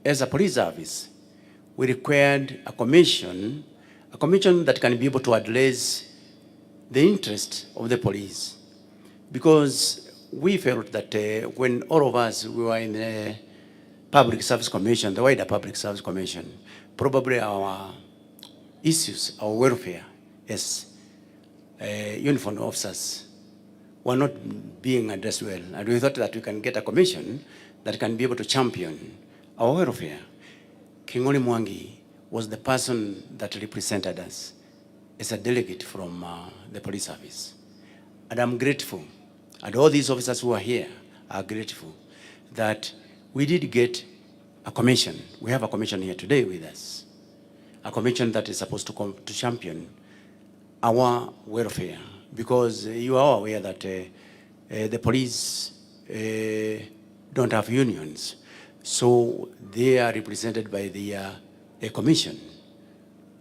as a police service, we required a commission that can be able to address the interest of the police. Because we felt that when all of us we were in the Public Service Commission, the wider Public Service Commission, probably our issues, our welfare as uniformed officers were not being addressed well. And we thought that we can get a commission that can be able to champion our welfare. King'ori Mwangi was the person that represented us as a delegate from the police service. And I'm grateful, and all these officers who are here are grateful, that we did get a commission. We have a commission here today with us. A commission that is supposed to come to champion our welfare, because you are aware that the police don't have unions. So they are represented by a commission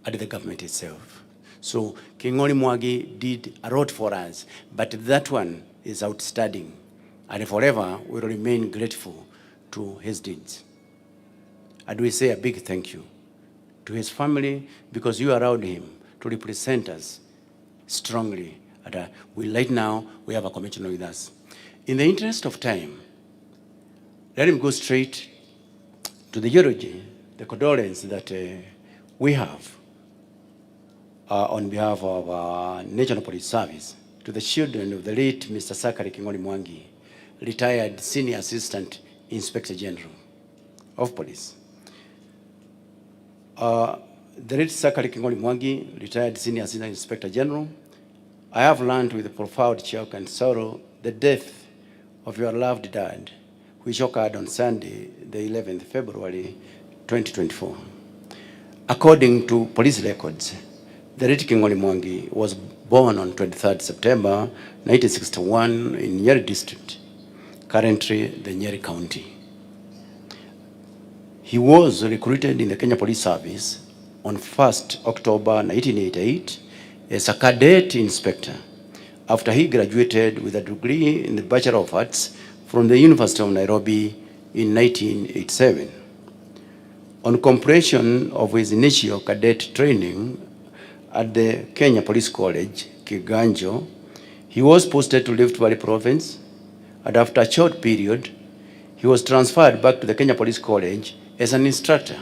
at the government itself. So King'ori Mwangi did a lot for us, but that one is outstanding, and forever we will remain grateful to his deeds. And we say a big thank you to his family, because you allowed him to represent us strongly. And right now, we have a commissioner with us. In the interest of time, let him go straight to the eulogy, the condolence that we have on behalf of our National Police Service to the children of the late Mr. Sakari King'ori Mwangi, retired Senior Assistant Inspector General of Police. The late Sakari King'ori Mwangi, retired Senior Assistant Inspector General, I have learned with profound shock and sorrow the death of your loved dad, which occurred on Sunday, the 11th February 2024. According to police records, the late King'ori Mwangi was born on 23rd September 1961 in Nyeri district, currently the Nyeri County. He was recruited in the Kenya Police Service on 1st October 1988 as a cadet inspector after he graduated with a degree in the Bachelor of Arts from the University of Nairobi in 1987. On completion of his initial cadet training at the Kenya Police College, Kiganjo, he was posted to Rift Valley Province, and after a short period, he was transferred back to the Kenya Police College as an instructor.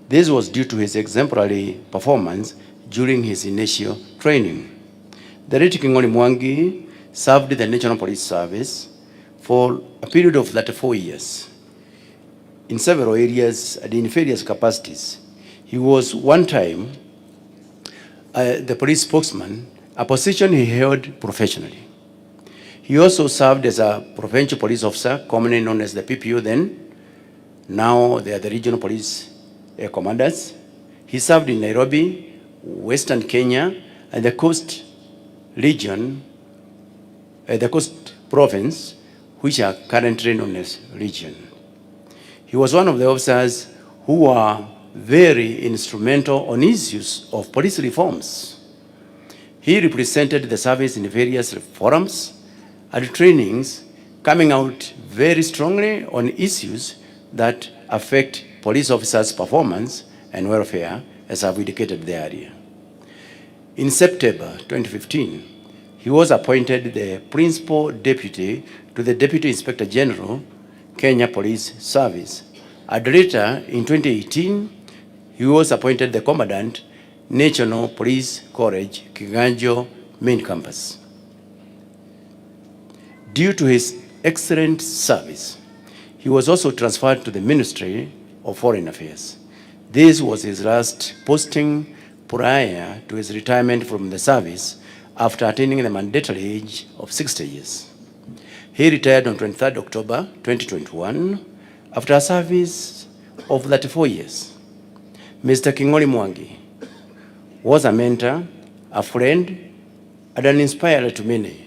This was due to his exemplary performance during his initial training. The late King'ori Mwangi served the National Police Service for a period of 34 years in several areas and in various capacities. He was one time the police spokesman, a position he held professionally. He also served as a provincial police officer, commonly known as the PPO then. Now they are the regional police commanders. He served in Nairobi, Western Kenya, and the Coast region, the Coast province, which are currently known as region. He was one of the officers who were very instrumental on issues of police reforms. He represented the service in various forums and trainings, coming out very strongly on issues that affect police officers' performance and welfare, as I've indicated there. In September 2015, he was appointed the Principal Deputy to the Deputy Inspector General, Kenya Police Service. And later, in 2018, he was appointed the Commandant, National Police College, Kiganjo Main Campus. Due to his excellent service, he was also transferred to the Ministry of Foreign Affairs. This was his last posting prior to his retirement from the service after attaining the mandatory age of 60 years. He retired on 23rd October 2021 after a service of 34 years. Mr. King'ori Mwangi was a mentor, a friend, and an inspirer to many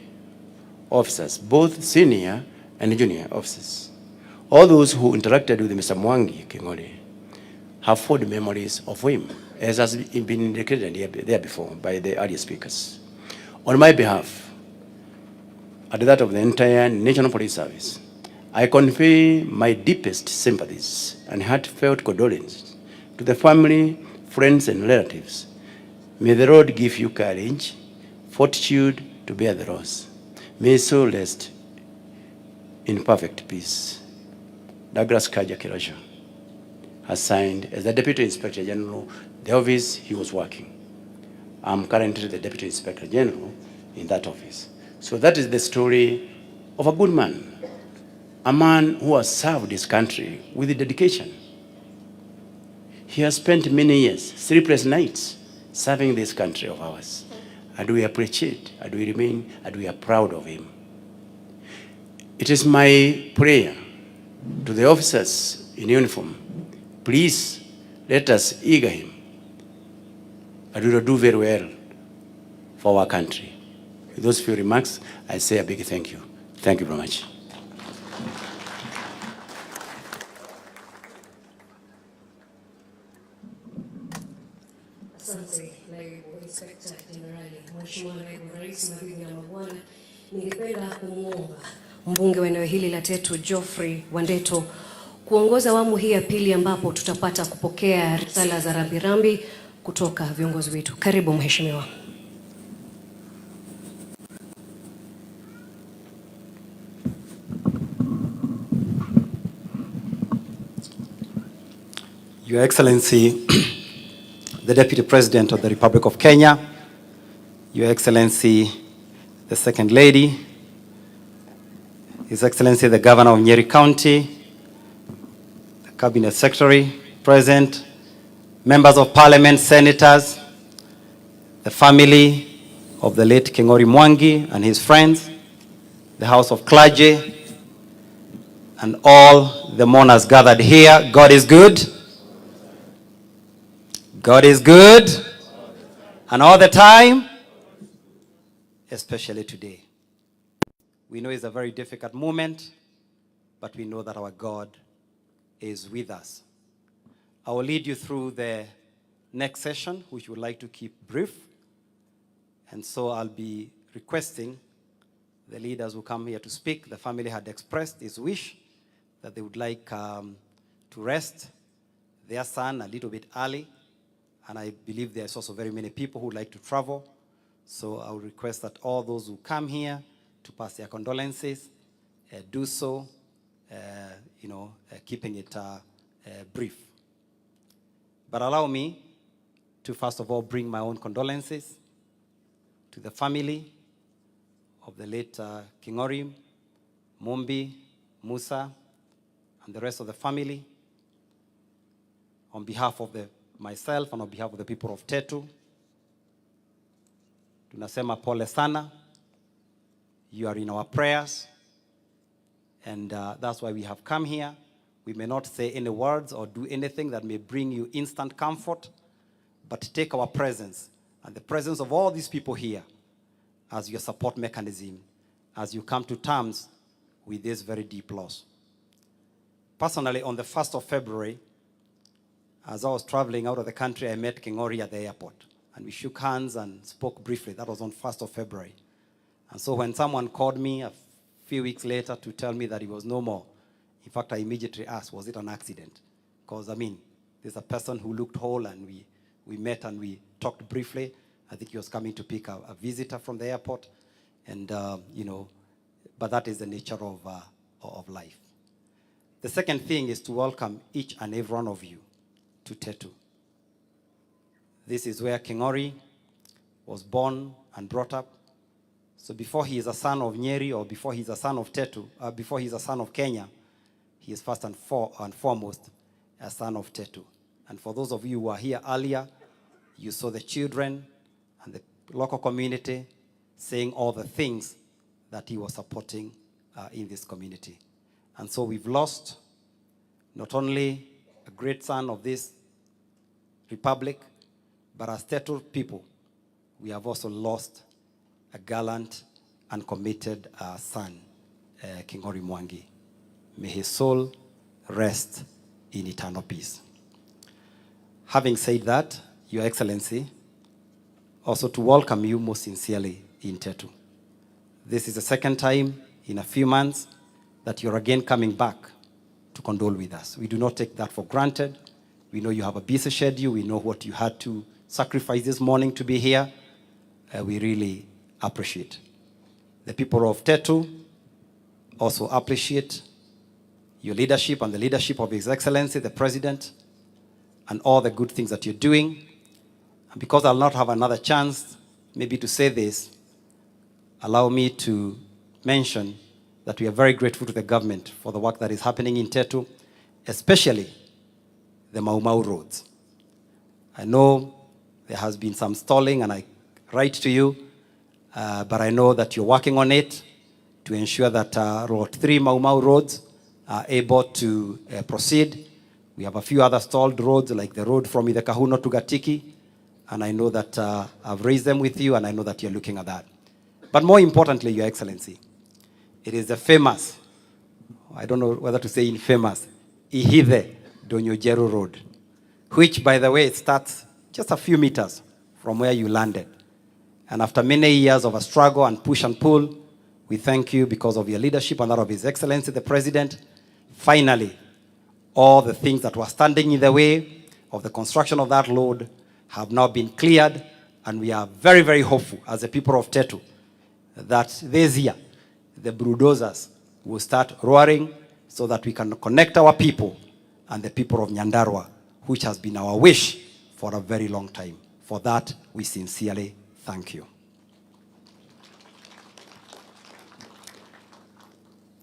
officers, both senior and junior officers. All those who interacted with Mr. Mwangi King'ori have fond memories of him, as has been indicated there before by the earlier speakers. On my behalf, and that of the entire National Police Service, I convey my deepest sympathies and heartfelt condolences to the family, friends, and relatives. May the Lord give you courage, fortitude to bear the loss. May his soul rest in perfect peace. Douglas Kaja Kirosho has signed as the Deputy Inspector General, the office he was working. I'm currently the Deputy Inspector General in that office. So that is the story of a good man, a man who has served his country with dedication. He has spent many years, sleepless nights, serving this country of ours. And we appreciate, and we remain, and we are proud of him. It is my prayer to the officers in uniform, please let us eager him, and we will do very well for our country. With those few remarks, I say a big thank you. Thank you very much. Asante Naibu Inspekta Jenerali. Mheshimiwa Naibu Rais, mabibi na mabwana, ningependa kumwomba mbunge wa eneo hili la Tetu Geoffrey Wandeto kuongoza awamu hii ya pili ambapo tutapata kupokea risala za rambirambi kutoka viongozi wetu. Karibu mheshimiwa. Your Excellency, the Deputy President of the Republic of Kenya, Your Excellency, the Second Lady, His Excellency, the Governor of Nyeri County, the Cabinet Secretary, President, Members of Parliament, Senators, the family of the late Kingori Mwangi and his friends, the House of Clergy, and all the mourners gathered here. God is good. God is good. And all the time, especially today. We know it's a very difficult moment, but we know that our God is with us. I will lead you through the next session, which we would like to keep brief. And so I'll be requesting the leaders who come here to speak. The family had expressed his wish that they would like to rest their son a little bit early. And I believe there's also very many people who like to travel. So I would request that all those who come here to pass their condolences do so, keeping it brief. But allow me to first of all bring my own condolences to the family of the late Kingori, Mumbi, Musa, and the rest of the family. On behalf of myself and on behalf of the people of Tetu, tunasema pole sana. You are in our prayers, and that's why we have come here. We may not say any words or do anything that may bring you instant comfort, but take our presence and the presence of all these people here as your support mechanism as you come to terms with this very deep loss. Personally, on the 1st of February, as I was traveling out of the country, I met Kingori at the airport, and we shook hands and spoke briefly. That was on 1st of February. And so when someone called me a few weeks later to tell me that he was no more, in fact, I immediately asked, was it an accident? Because, there's a person who looked whole, and we met and we talked briefly. I think he was coming to pick a visitor from the airport. And, but that is the nature of life. The second thing is to welcome each and every one of you to Tetu. This is where Kingori was born and brought up. So before he is a son of Nyeri, or before he's a son of Tetu, before he's a son of Kenya, he is first and foremost a son of Tetu. And for those of you who were here earlier, you saw the children and the local community saying all the things that he was supporting in this community. And so we've lost not only a great son of this republic, but as Tetu people, we have also lost a gallant and committed son, Kingori Mwangi. May his soul rest in eternal peace. Having said that, Your Excellency, also to welcome you most sincerely in Tetu. This is the second time in a few months that you're again coming back to condole with us. We do not take that for granted. We know you have a busy schedule. We know what you had to sacrifice this morning to be here. We really appreciate. The people of Tetu also appreciate your leadership and the leadership of His Excellency, the President, and all the good things that you're doing. And because I'll not have another chance maybe to say this, allow me to mention that we are very grateful to the government for the work that is happening in Tetu, especially the Mau Mau roads. I know there has been some stalling, and I write to you, but I know that you're working on it to ensure that Road 3 Mau Mau roads are able to proceed. We have a few other stalled roads, like the road from Idekahuno to Gatiki, and I know that I've raised them with you, and I know that you're looking at that. But more importantly, Your Excellency, it is the famous, I don't know whether to say infamous, Ihithe Donyojeru Road, which, by the way, it starts just a few meters from where you landed. And after many years of a struggle and push and pull, we thank you because of your leadership and that of His Excellency, the President. Finally, all the things that were standing in the way of the construction of that road have now been cleared, and we are very, very hopeful as the people of Tetu that this year the bulldozers will start roaring so that we can connect our people and the people of Nyandarua, which has been our wish for a very long time. For that, we sincerely thank you.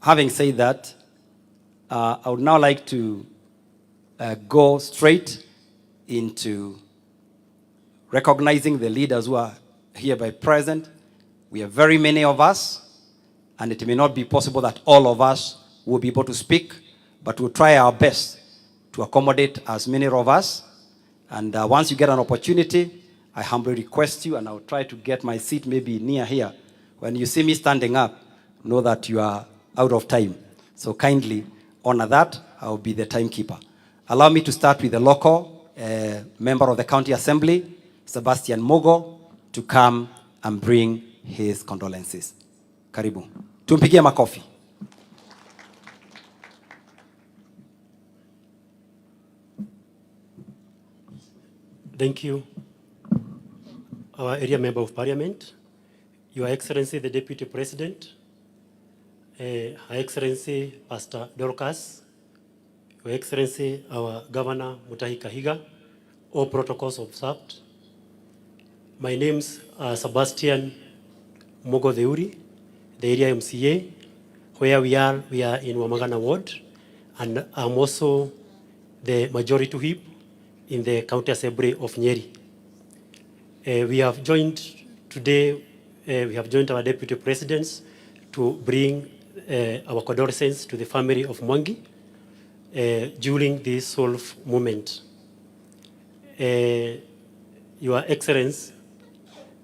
Having said that, I would now like to go straight into recognizing the leaders who are hereby present. We are very many of us, and it may not be possible that all of us will be able to speak, but we'll try our best to accommodate as many of us. And once you get an opportunity, I humbly request you, and I'll try to get my seat maybe near here. When you see me standing up, know that you are out of time. So kindly honor that. I'll be the timekeeper. Allow me to start with the local member of the County Assembly, Sebastian Mogo, to come and bring his condolences. Karibu. Tumpigie makofi. Thank you, our area member of parliament, Your Excellency the Deputy President, Her Excellency Pastor Dorcas, Your Excellency our Governor Mutahi Kahiga, all protocols observed. My name's Sebastian Mogo Theuri, the area MCA. Where we are in Wamagana Ward, and I'm also the majority whip in the County Assembly of Nyeri. We have joined today, we have joined our Deputy Presidents to bring our condolences to the family of Mwangi during this solemn moment. Your Excellency,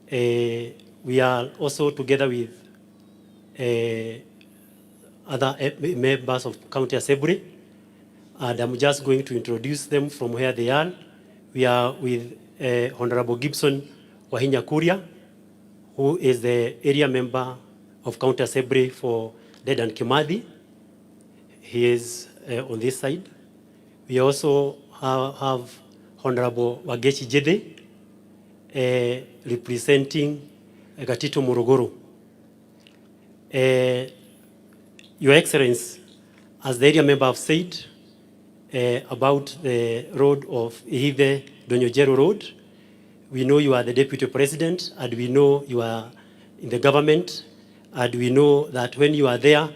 we are also together with other members of County Assembly, and I'm just going to introduce them from where they are. We are with Honorable Gibson Wahinya Kuria, who is the area member of County Assembly for Dedan Kimathi. He is on this side. We also have Honorable Wagechi Jede, representing Gatito Morogoro. Your Excellency, as the area member have said about the road of Ihithe Donyojeru Road, we know you are the Deputy President, and we know you are in the government, and we know that when you are there,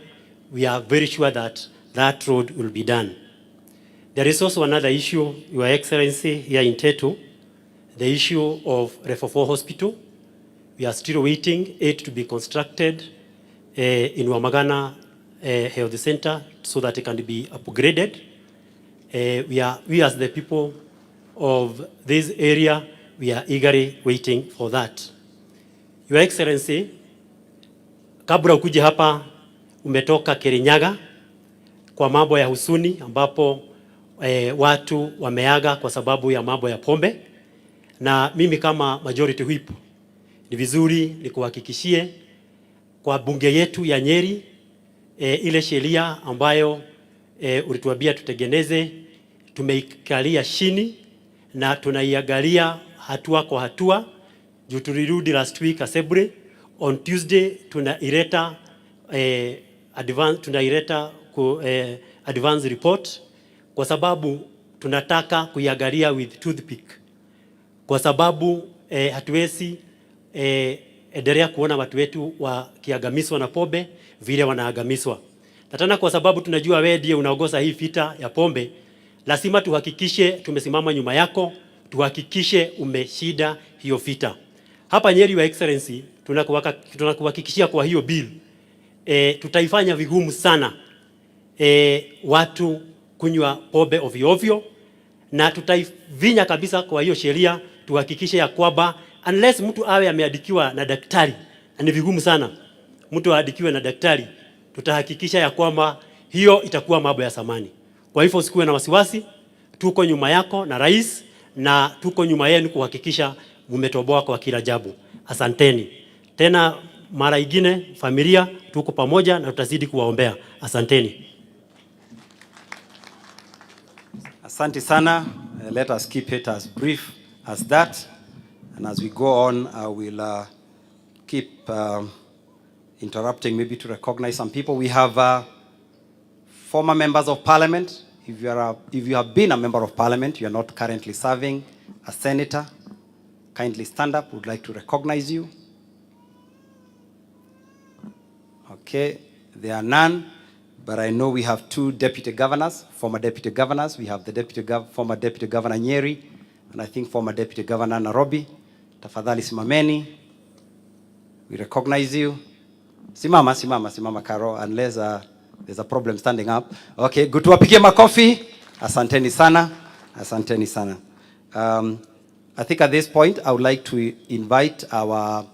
we are very sure that that road will be done. There is also another issue, Your Excellency, here in Tetu, the issue of Refofo Hospital. We are still waiting it to be constructed in Wamagana Health Center so that it can be upgraded. We as the people of this area, we are eagerly waiting for that. Your Excellency, kabla ukuje hapa umetoka Kirinyaga kwa mambo ya husuni ambapo watu wameaga kwa sababu ya mambo ya pombe, na mimi kama majority whip ni vizuri nikuhakikishie kwa bunge yetu ya Nyeri ile sheria ambayo ulituambia tutengeneze, tumeikalia chini na tunaiangalia hatua kwa hatua. Juu tulirudi last week assembly, on Tuesday tunaileta advance report, kwa sababu tunataka kuiangalia with toothpick, kwa sababu hatuwezi endelea kuona watu wetu wakiagamiswa na pombe vile wanaagamiswa. Na tena kwa sababu tunajua wewe ndiye unaongoza hii vita ya pombe, lazima tuhakikishe tumesimama nyuma yako, tuhakikishe umeshida hiyo vita. Hapa Nyeri, Your Excellency, tunakuhakikishia kwa hiyo bill tutaifanya vigumu sana watu kunywa pombe ovyo ovyo, na tutaivinya kabisa kwa hiyo sheria, tuhakikishe ya kwamba unless mtu awe ameandikiwa na daktari, ni vigumu sana mtu aadikiwe na daktari, tutahakikisha ya kwamba hiyo itakuwa mambo ya samani. Kwa hivyo usikuwe na wasiwasi, tuko nyuma yako na rais, na tuko nyuma yenu kuhakikisha mmetoboa kwa kila jambo. Asanteni. Tena mara ingine familia tuko pamoja na tutazidi kuwaombea. Asanteni. Asante sana. Let us keep it as brief as that. And as we go on, I will keep interrupting maybe to recognize some people. We have former members of parliament. If you have been a member of parliament, you are not currently serving as senator, kindly stand up. Would like to recognize you. Okay, there are none, but I know we have two deputy governors, former deputy governors. We have the former deputy governor Nyeri, and I think former deputy governor Nairobi. Tafadhali simameni. We recognize you. Simama Karo, unless there's a problem standing up. Okay, good. Tuwapigie makofi. Asanteni sana. Asanteni sana. I think at this point I would like to invite our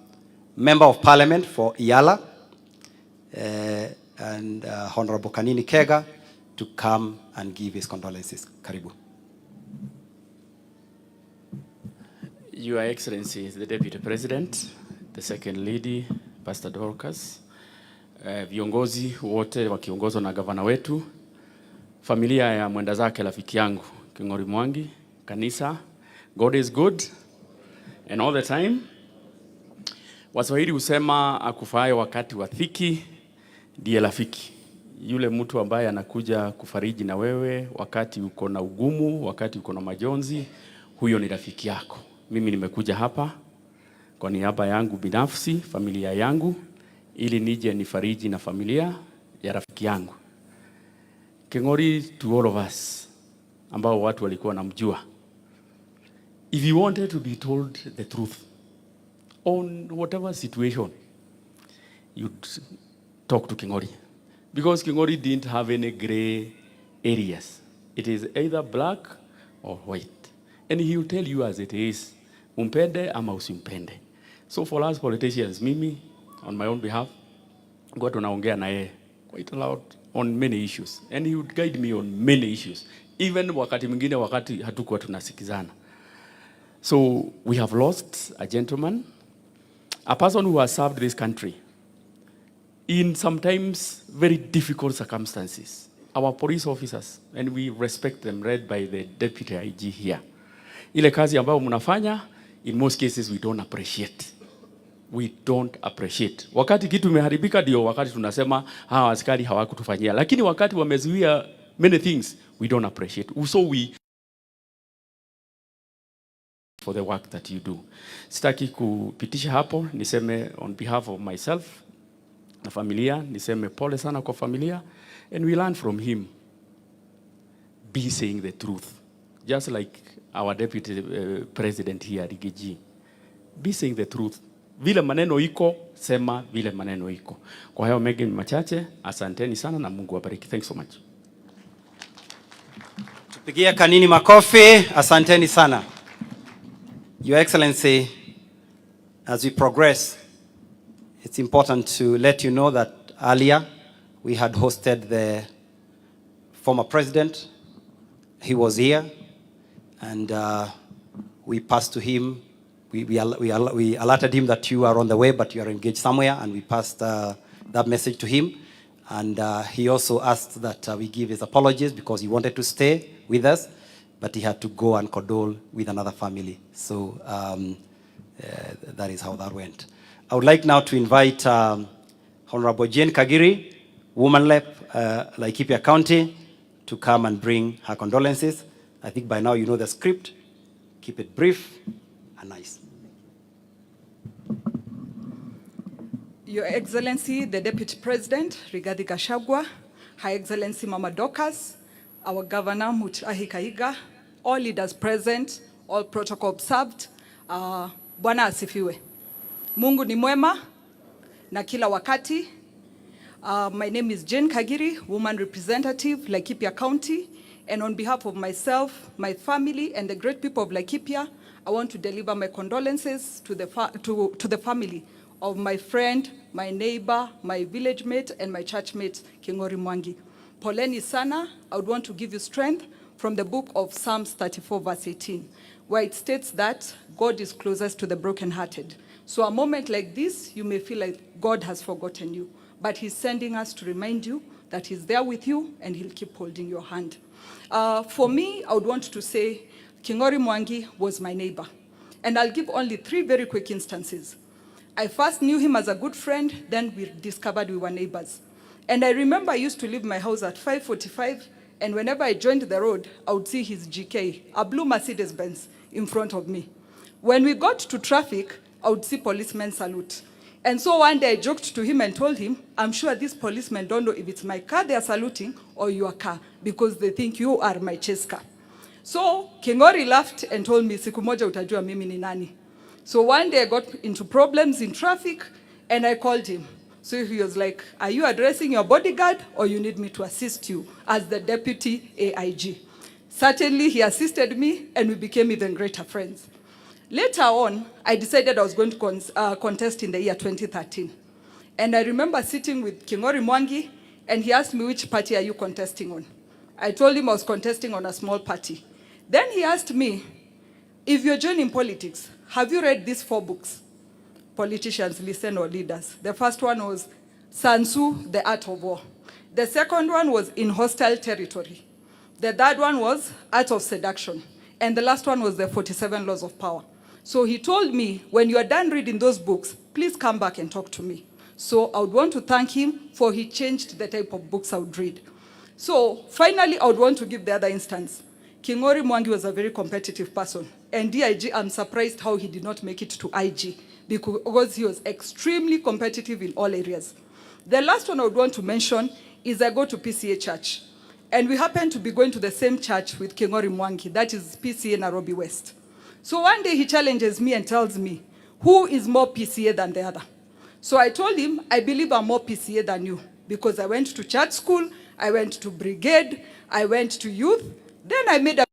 member of parliament for Iyala and Honorable Kanini Kega to come and give his condolences. Karibu. Your Excellency, the Deputy President, the Second Lady, Pastor Dorcas, viongozi wote wakiongozwa na gavana wetu, familia ya mwenda zake rafiki yangu King'ori Mwangi, kanisa, God is good and all the time. Waswahili husema akufaye wakati wa dhiki ndiye rafiki. Yule mtu ambaye anakuja kufariji na wewe wakati uko na ugumu, wakati uko na majonzi, huyo ni rafiki yako. Mimi nimekuja hapa kwa niaba yangu binafsi, familia yangu, ili nije nifariji na familia ya rafiki yangu. King'ori, to all of us ambao watu walikuwa namjua, if you wanted to be told the truth on whatever situation, you'd talk to King'ori, because King'ori didn't have any gray areas. It is either black or white, and he will tell you as it is, umpende ama usimpende. So for us politicians, mimi on my own behalf, kwa tunaongea na yeye quite a lot on many issues, and he would guide me on many issues, even wakati mwingine wakati hatukuwa tunasikizana. So we have lost a gentleman, a person who has served this country in sometimes very difficult circumstances. Our police officers, and we respect them, led by the Deputy IG here. Ile kazi ambayo mnafanya, in most cases we don't appreciate. We don't appreciate. Wakati kitu imeharibika ndio wakati tunasema hawa askari hawakutufanyia. Lakini wakati wamezuia many things, we don't appreciate. So we for the work that you do. Sitaki kupitisha hapo, niseme on behalf of myself na familia, niseme pole sana kwa familia, and we learn from him. Be saying the truth. Just like our deputy president here, Rigiji. Be saying the truth. Vile maneno iko, sema vile maneno iko. Kwa hayo mengi machache, asanteni sana na Mungu awabariki. Thanks so much. Tupigie Kanini makofi. Asanteni sana. Your Excellency, as we progress, it's important to let you know that earlier we had hosted the former president. He was here, and we passed to him. We alerted him that you are on the way, but you are engaged somewhere, and we passed that message to him. And he also asked that we give his apologies because he wanted to stay with us, but he had to go and condole with another family. So that is how that went. I would like now to invite Honorable Jane Kagiri, Woman Rep, Laikipia County, to come and bring her condolences. I think by now you know the script. Keep it brief and nice. Your Excellency, the Deputy President, Rigathi Gachagua, Her Excellency Mama Dorcas, our Governor Mutahi Kahiga, all leaders present, all protocol observed. Bwana asifiwe. Mungu ni mwema na kila wakati. My name is Jane Kagiri, Woman Representative, Laikipia County, and on behalf of myself, my family, and the great people of Laikipia, I want to deliver my condolences to the family of my friend, my neighbor, my village mate, and my church mate, Kingori Mwangi. Poleni sana, I would want to give you strength from the book of Psalms 34, verse 18, where it states that God is closest to the brokenhearted. So a moment like this, you may feel like God has forgotten you, but he's sending us to remind you that he's there with you and he'll keep holding your hand. For me, I would want to say Kingori Mwangi was my neighbor. And I'll give only 3 very quick instances. I first knew him as a good friend, then we discovered we were neighbors. And I remember I used to leave my house at 5:45, and whenever I joined the road, I would see his GK, a blue Mercedes-Benz, in front of me. When we got to traffic, I would see policemen salute. And so one day I joked to him and told him, I'm sure these policemen don't know if it's my car they are saluting or your car, because they think you are my chase car. So Kingori laughed and told me, siku moja utajua mimi ni nani. So one day I got into problems in traffic and I called him. So he was like, are you addressing your bodyguard or you need me to assist you as the deputy AIG? Certainly he assisted me and we became even greater friends. Later on, I decided I was going to contest in the year 2013. And I remember sitting with Kingori Mwangi and he asked me, which party are you contesting on? I told him I was contesting on a small party. Then he asked me, if you're joining politics, have you read these 4 books? Politicians Listen or Leaders. The first one was Sun Tzu, The Art of War. The second one was In Hostile Territory. The third one was Art of Seduction. And the last one was The 47 Laws of Power. So he told me, when you are done reading those books, please come back and talk to me. So I would want to thank him for he changed the type of books I would read. So finally, I would want to give the other instance. Kingori Mwangi was a very competitive person. And DIG, I'm surprised how he did not make it to IG, because he was extremely competitive in all areas. The last one I would want to mention is I go to PCA Church. And we happen to be going to the same church with Kingori Mwangi, that is PCA Nairobi West. So one day he challenges me and tells me, who is more PCA than the other? So I told him, I believe I'm more PCA than you, because I went to church school, I went to brigade, I went to youth, then I made a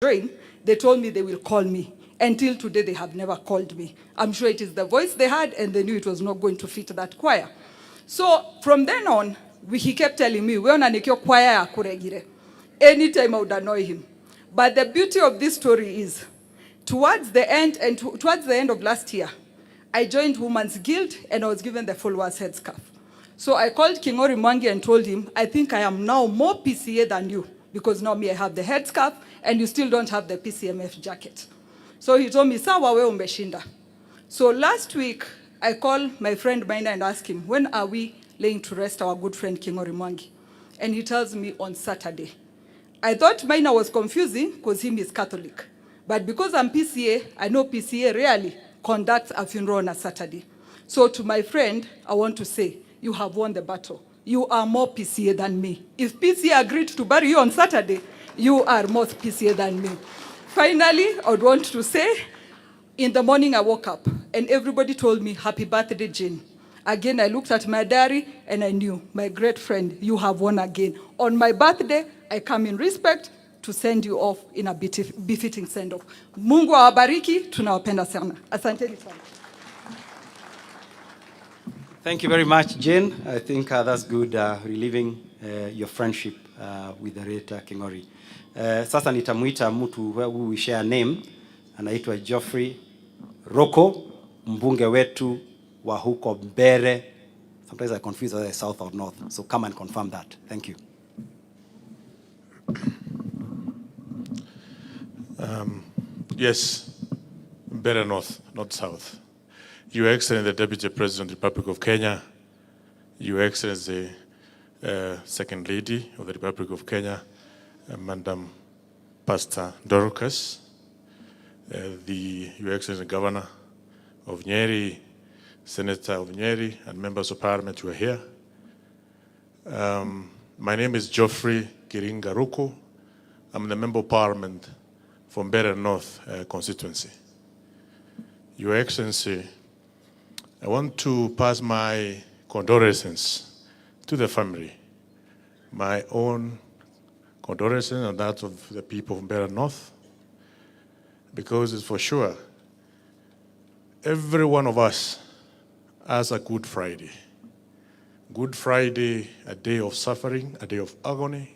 join. They told me they will call me. Until today, they have never called me. I'm sure it is the voice they had, and they knew it was not going to fit that choir. So from then on, he kept telling me, we on choir ya kuregire. Anytime I would annoy him. But the beauty of this story is, towards the end of last year, I joined Women's Guild and I was given the followers headscarf. So I called Kingori Mwangi and told him, I think I am now more PCA than you, because now me I have the headscarf and you still don't have the PCMF jacket. So he told me, sawa we umeshinda. So last week, I called my friend Maina and asked him, when are we laying to rest our good friend Kingori Mwangi? And he tells me on Saturday. I thought Maina was confusing because him is Catholic. But because I'm PCA, I know PCA rarely conducts a funeral on a Saturday. So to my friend, I want to say, you have won the battle. You are more PCA than me. If PCA agreed to bury you on Saturday, you are more PCA than me. Finally, I would want to say, in the morning I woke up and everybody told me, happy birthday, Jane. Again, I looked at my diary and I knew, my great friend, you have won again. On my birthday, I come in respect to send you off in a befitting send-off. Mungu awabariki, tunawapenda sana. Asanteni sana. Thank you very much, Jane. I think that's good, reliving your friendship with the late Kingori. Sasa nitamuita mtu who we share name, anaitwa Geoffrey Roko, mbunge wetu wa huko Mbere Sometimes I confuse whether it's south or north. So come and confirm that. Thank you. Yes, better north, not south. Your Excellency, the Deputy President of the Republic of Kenya, Your Excellency, Second Lady of the Republic of Kenya, Madam Pastor Dorcas, Your Excellency Governor of Nyeri, Senator of Nyeri, and members of Parliament who are here. My name is Geoffrey Giringaruku. I'm the Member of Parliament from Better North constituency. Your Excellency, I want to pass my condolences to the family, my own condolences and that of the people from Better North, because it's for sure every one of us has a Good Friday. Good Friday, a day of suffering, a day of agony,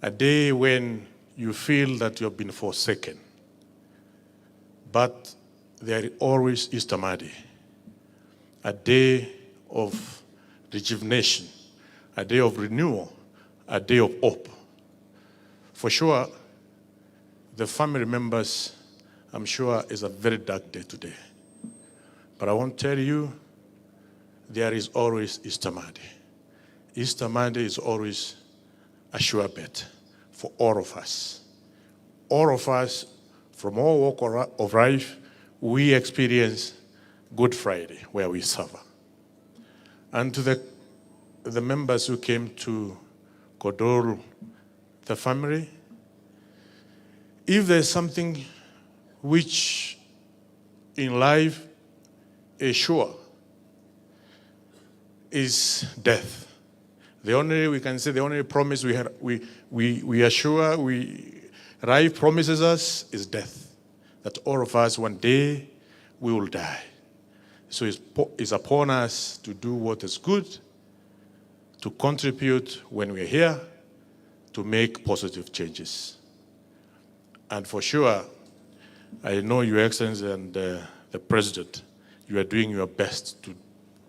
a day when you feel that you have been forsaken. But there is always Easter Monday, a day of rejuvenation, a day of renewal, a day of hope. For sure, the family members, I'm sure, is a very dark day today. But I want to tell you, there is always Easter Monday. Easter Monday is always a sure bet for all of us. All of us, from all walk of life, we experience Good Friday, where we suffer. And to the members who came to condole the family, if there's something which in life is sure, is death. The only promise we are sure life promises us is death. That all of us one day we will die. So it's upon us to do what is good, to contribute when we're here, to make positive changes. And for sure, I know Your Excellency and the President, you are doing your best to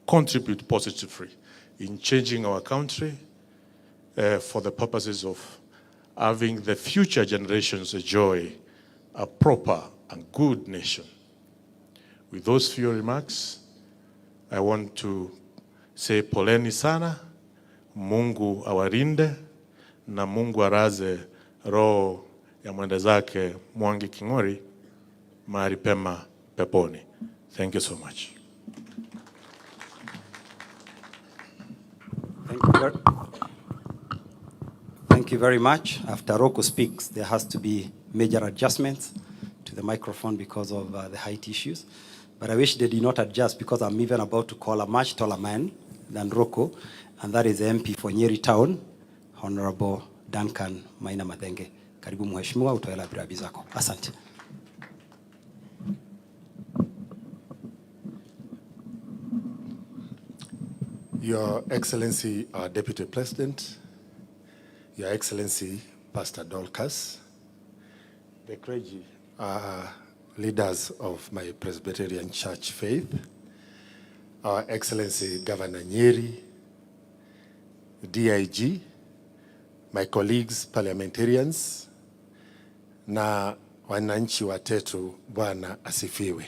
contribute positively in changing our country for the purposes of having the future generations enjoy a proper and good nation. With those few remarks, I want to say poleni sana, Mungu awalinde, na Mungu araze roho ya mwenda zake Mwangi King'ori mahali pema peponi. Thank you so much. Thank you very much. After Roko speaks, there has to be major adjustments to the microphone because of the height issues. But I wish they did not adjust, because I'm even about to call a much taller man than Roko, and that is the MP for Nyeri Town, Honorable Duncan Maina Madenge. Karibu mheshimiwa, utoe birabi zako. Asante. Your Excellency, our Deputy President, Your Excellency, Pastor Dorcas, the clergy, leaders of my Presbyterian Church faith, Our Excellency Governor Nyeri, DIG, my colleagues parliamentarians, na wananchi wa Tetu, Bwana asifiwe.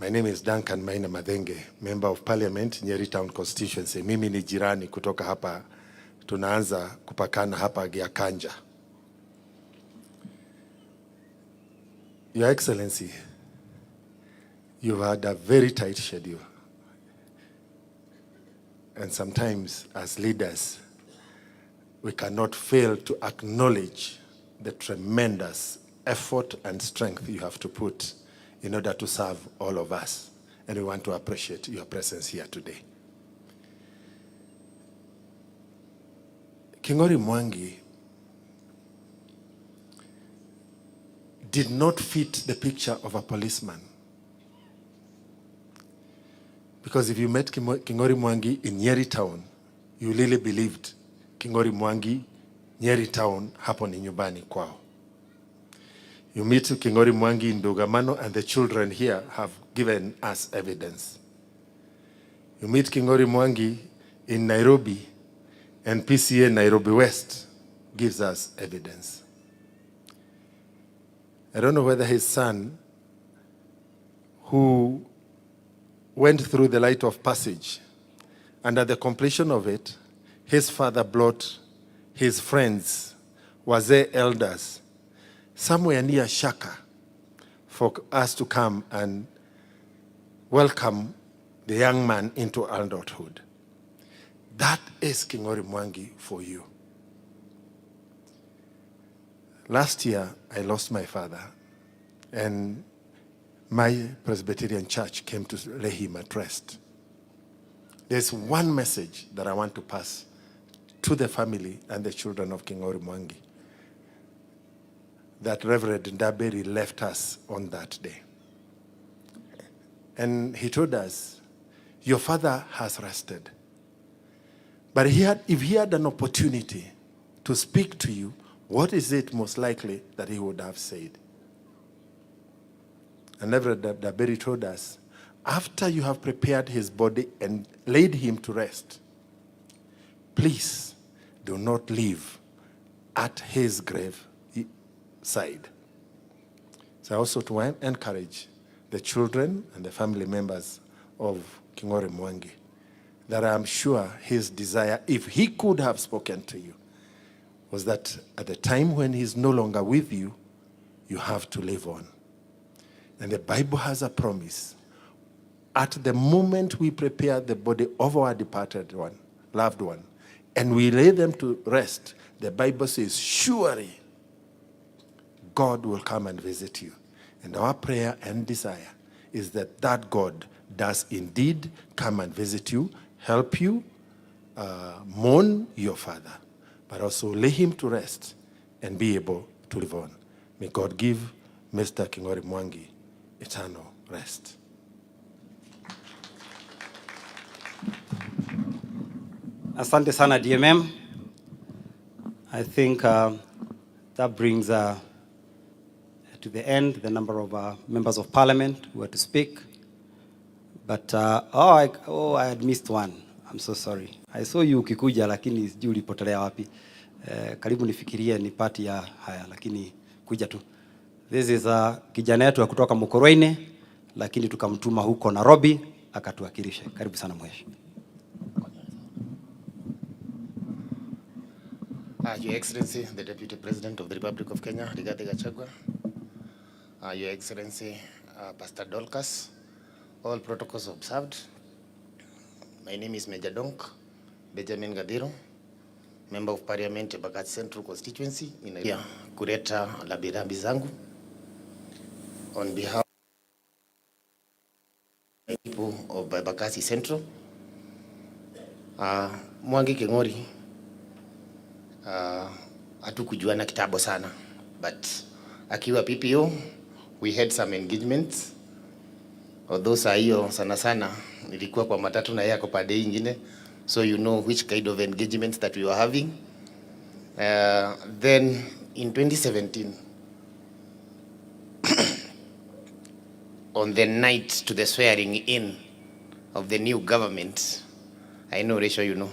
My name is Duncan Maina Madenge, Member of Parliament, Nyeri Town Constituency. Mimi ni jirani kutoka hapa, tunaanza kupakana hapa Giakanja. Your Excellency, you had a very tight schedule. And sometimes as leaders, we cannot fail to acknowledge the tremendous effort and strength you have to put in order to serve all of us. And we want to appreciate your presence here today. King'ori Mwangi did not fit the picture of a policeman. Because if you met King'ori Mwangi in Nyeri Town, you really believed King'ori Mwangi, Nyeri Town, hapo ni nyumbani kwao. You meet King'ori Mwangi in Dogamano, and the children here have given us evidence. You meet Kingori Mwangi in Nairobi, and PCA Nairobi West gives us evidence. I don't know whether his son, who went through the rite of passage, and at the completion of it, his father brought his friends, wazee elders, somewhere near Shaka, for us to come and welcome the young man into adulthood. That is Kingori Mwangi for you. Last year, I lost my father, and my Presbyterian church came to lay him at rest. There's one message that I want to pass to the family and the children of Kingori Mwangi, that Reverend Ndaberi left us on that day. And he told us, your father has rested. But if he had an opportunity to speak to you, what is it most likely that he would have said? And Reverend Ndaberi told us, after you have prepared his body and laid him to rest, please do not leave at his grave side. So I also to encourage the children and the family members of Kingori Mwangi that I'm sure his desire, if he could have spoken to you, was that at the time when he's no longer with you, you have to live on. And the Bible has a promise. At the moment we prepare the body of our departed one, loved one, and we lay them to rest, the Bible says, surely God will come and visit you. And our prayer and desire is that that God does indeed come and visit you, help you, mourn your father, but also lay him to rest and be able to live on. May God give Mr. Kingori Mwangi eternal rest. Asante sana DMM. I think that brings to the end the number of members of parliament who were to speak. But I had missed one. I'm so sorry. I saw you ukikuja lakini sijui ulipotelea wapi. Karibu nifikirie ni pati ya haya lakini kuja tu. This is kijana yetu kutoka Mukoroine lakini tukamtuma huko Nairobi akatuwakilisha. Karibu sana mheshimiwa. Your Excellency, the Deputy President of the Republic of Kenya, Rigathi Gachagua, Your Excellency, Pastor Dorcas, all protocols observed. My name is Major Donk, Benjamin Gadiro, Member of Parliament, Embakasi Central Constituency, in Nyeri, kuleta labirambi zangu on behalf of the people of Embakasi Central. Mwangi Kingori, hatukujuana kitambo sana, but akiwa PPO we had some engagements, although saa hiyo sana sana nilikuwa kwa matatu na yeye ako pande ingine, so you know which kind of engagements that we were having. Then in 2017 on the night to the swearing in of the new government, I know Rachel, you know,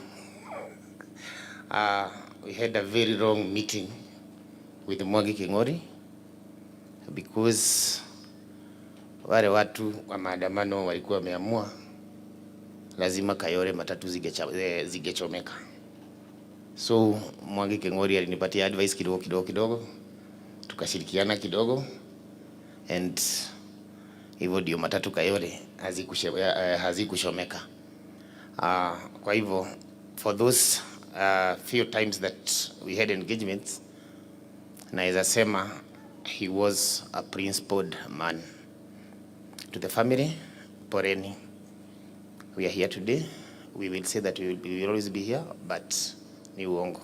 we had a very wrong meeting with Mwangi Kingori because wale watu wa maandamano walikuwa wameamua lazima Kayore matatu zigechomeka. So Mwangi Kingori alinipatia advice kidogo, tukashirikiana kidogo, and hivyo ndio matatu Kayore hazikushomeka. Kwa hivyo for those few times that we had engagements, naweza sema he was a principled man. To the family, poreni. We are here today. We will say that we will always be here, but ni uongo.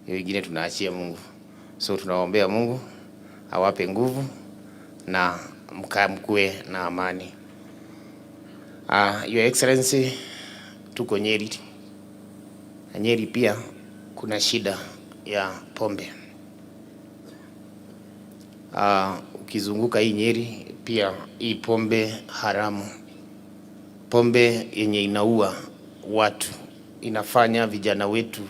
Wengine tunaachia Mungu. So tunaombea Mungu awape nguvu na mkue na amani. Your Excellency, tuko Nyeri. Nyeri pia kuna shida ya pombe. Ukizunguka hii Nyeri pia hii pombe haramu pombe yenye inaua watu, inafanya vijana wetu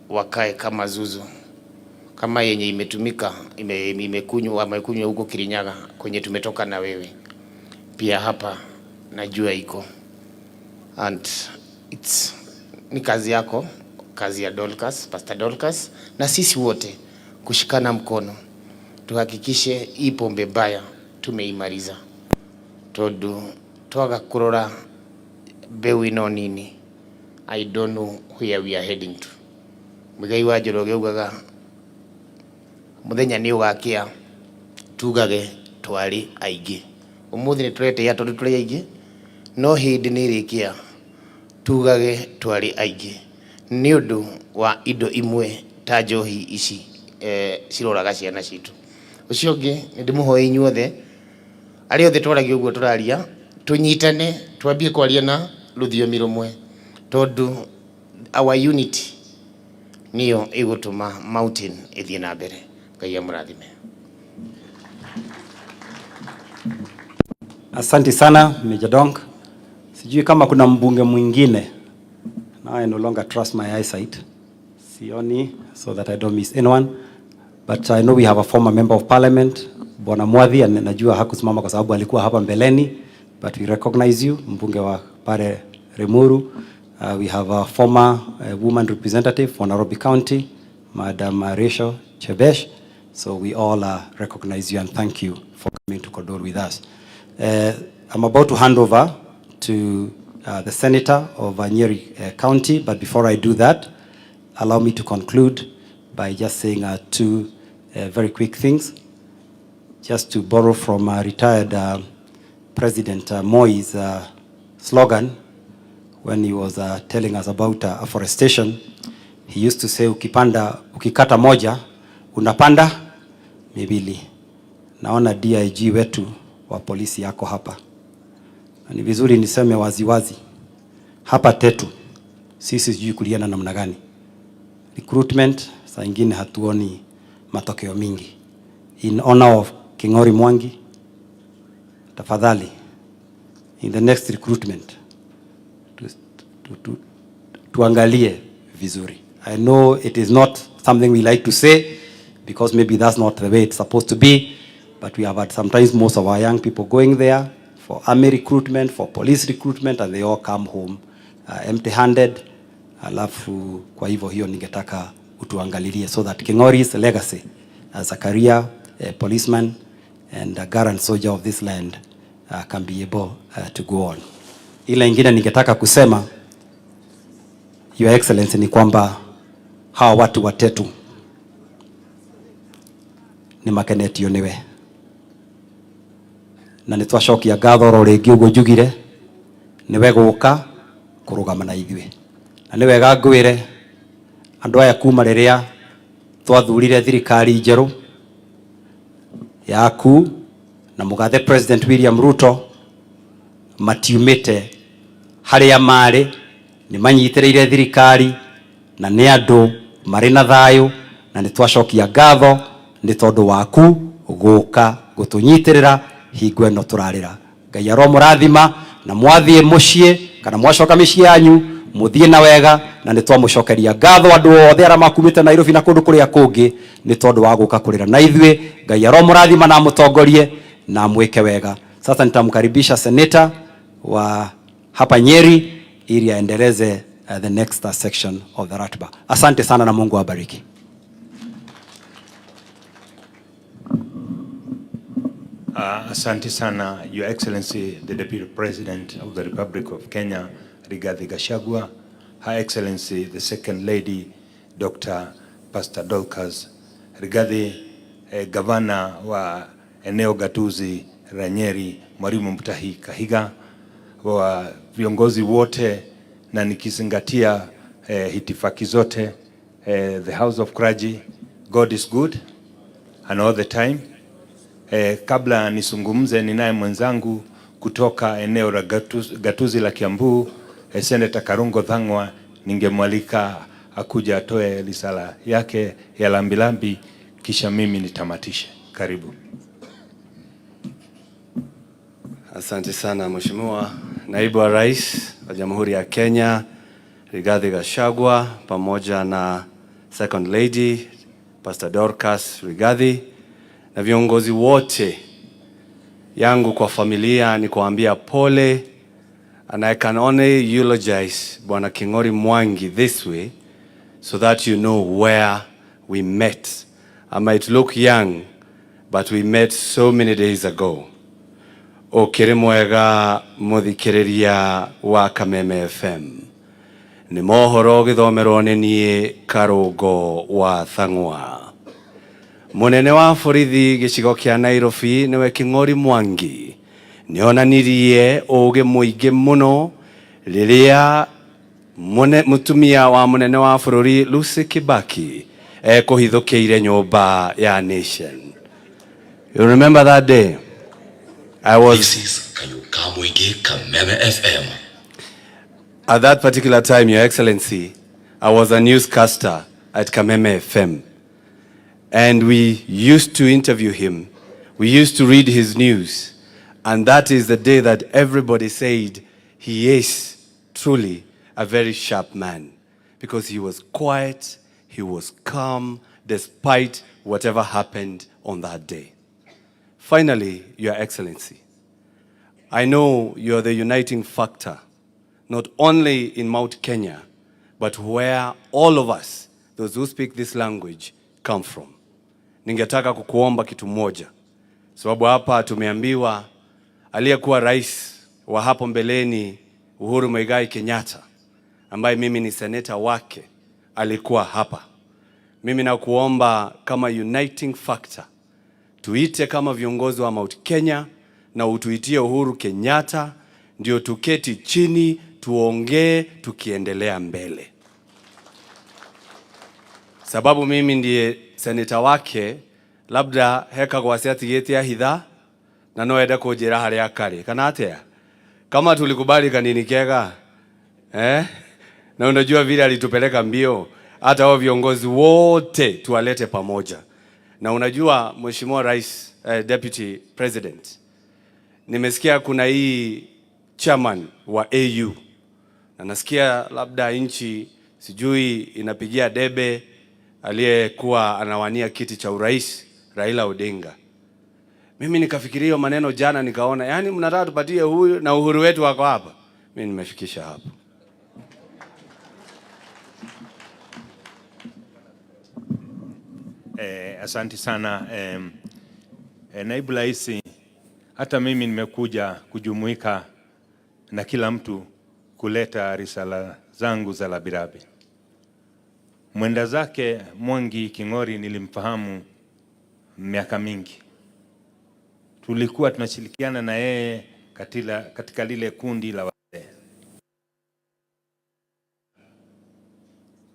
wakae kama zuzu, kama yenye imetumika imekunywa huko Kirinyaga kwenye tumetoka na wewe, pia hapa najua iko, and ni kazi yako, kazi ya Dorcas, Pastor Dorcas, na sisi wote kushikana mkono tuhakikishe hii pombe mbaya tumeimaliza. Todo twaga kurora bewi no nini, I don't know where we are heading to. Mugai wa Njoroge ugaga muthenya ni ugakia tugage twari aigi, umuthi ni turete ya tondu turi aigi, no hindi ni rikia tugage twari aigi ni undu wa indo imwe ta njohi ici ciroraga ciana citu. Ucio ngi ni ndimuhoi inyuothe ari othe twaragia uguo turaria, tunyitane twambie kwaria na ruthiomi rumwe, tondu our unity niyo igutuma mountain ithie na mbere. Ngai amurathime. Asante sana Major Donk. Sijui kama kuna mbunge mwingine. Now I no longer trust my eyesight. Sioni, so that I don't miss anyone. But I know we have a former member of parliament, Bwana Mwangi, and najua hakusimama kwa sababu alikuwa hapa mbeleni, but we recognize you, mbunge wa pare Rimuru. We have a former woman representative for Nairobi County, Madam Rachel Chebesh. So we all recognize you and thank you for coming to condole with us. I'm about to hand over to the Senator of Nyeri County, but before I do that, allow me to conclude by just saying two very quick things. Just to borrow from retired President Moi's slogan when he was telling us about afforestation. He used to say, ukikata moja, unapanda mibili. Naona DIG wetu wa polisi yako hapa. Ni vizuri niseme waziwazi. Hapa Tetu, sisi sijui kuliana namna gani. Recruitment, saa ingine hatuoni matokeo mingi. In honor of King'ori Mwangi, tafadhali, in the next recruitment, tuangalie vizuri. I know it is not something we like to say, because maybe that's not the way it's supposed to be, but we have had sometimes most of our young people going there for army recruitment, for police recruitment, and they all come home empty-handed. Alafu kwa hivyo hiyo ningetaka utuangalilie so that King'ori's legacy as a career policeman and a guardian soldier of this land can be able to go on. Ila ingine ningetaka kusema, Your Excellency, ni kwamba hawa watu wa Tetu ni makenetio niwe na nitwashokia ngatho ro ringi uguo njugire niwe guka kurugama na ithuĩ, na niwe ngwire andu aya kuma riria twathurire thirikari njeru yaku na mugathe President William Ruto matiumite haria mari, ni manyitireire thirikari na ni andu mari na thayu, na nitwashokia ngatho ni tondu waku guka gutunyitirira hingo ino turarira. Ngai aromurathima na mwathie mucii kana mwashoka micii yanyu muthie na wega, na nitwamucokeria ngatho andu othe ara makumite Nairobi na kundu kuria kungi ni tondu wa guka kurira na ithuĩ. Ngai aromurathima na mutongorie na mweke wega. Sasa nitamkaribisha Senator wa hapa Nyeri ili aendeleze the next section of the ratiba. Asante sana na Mungu awabariki. Asante sana, Your Excellency, the Deputy President of the Republic of Kenya, Rigathi Gachagua, Her Excellency, the Second Lady, Dr. Pastor Dorcas, Rigathi, Gavana wa eneo gatuzi la Nyeri, Mwalimu Mutahi Kahiga, wa viongozi wote na nikizingatia hitifaki zote, the House of Clergy, God is good and all the time. Kabla nisungumze, ninaye mwenzangu kutoka eneo la gatuzi la Kiambu, Senator Karungo Thang'wa, ningemwalika akuja atoe risala yake ya lambilambi, kisha mimi nitamatishe. Karibu. Asante sana Mheshimiwa Naibu wa Rais wa Jamhuri ya Kenya, Rigathi Gachagua, pamoja na Second Lady, Pastor Dorcas Rigathi, na viongozi wote. Yangu kwa familia ni kuambia pole, and I can only eulogize Bwana King'ori Mwangi this way so that you know where we met. I might look young, but we met so many days ago. Okere mwega muthikiriria wa Kameme FM. Ni mohoro githomerwo ni nie Karungo wa Thang'wa. Munene wa borithi gicigo kia Nairobi niwe King'ori Mwangi nionanirie uge muingi muno riria mutumia wa munene wa bururi Lucy Kibaki kuhithukiire nyumba ya Nation. You remember that day? This is Kameme FM. At that particular time, Your Excellency, I was a newscaster at Kameme FM. And we used to interview him. We used to read his news. And that is the day that everybody said he is truly a very sharp man. Because he was quiet, he was calm, despite whatever happened on that day. Finally, Your Excellency, I know you're the uniting factor, not only in Mount Kenya, but where all of us, those who speak this language, come from. Ningetaka kukuomba kitu moja, sababu hapa tumeambiwa aliyekuwa rais wa hapo mbeleni Uhuru Muigai Kenyatta, ambaye mimi ni seneta wake, alikuwa hapa. Mimi nakuomba kama uniting factor, tuite kama viongozi wa Mount Kenya na utuitie Uhuru Kenyatta, ndio tuketi chini tuongee tukiendelea mbele. Sababu mimi ndiye seneta wake, labda heka kwa siati ya hitha na noenda kujira haria kari kana atia. Kama tulikubali kanini kega na unajua vile alitupeleka mbio, hata wao viongozi wote tuwalete pamoja. Na unajua Mheshimiwa Rais, Deputy President, nimesikia kuna hii chairman wa AU, na nasikia labda nchi sijui inapigia debe aliyekuwa anawania kiti cha urais Raila Odinga. Mimi nikafikiria maneno jana, nikaona yani mnataka tupatie huyu na Uhuru wetu wako hapa. Mimi nimefikisha hapo. Asante sana Naibu Rais, hata mimi nimekuja kujumuika na kila mtu kuleta risala zangu za labirabi. Mwenda zake Mwangi King'ori nilimfahamu miaka mingi. Tulikuwa tunashirikiana na yeye katika lile kundi la wazee.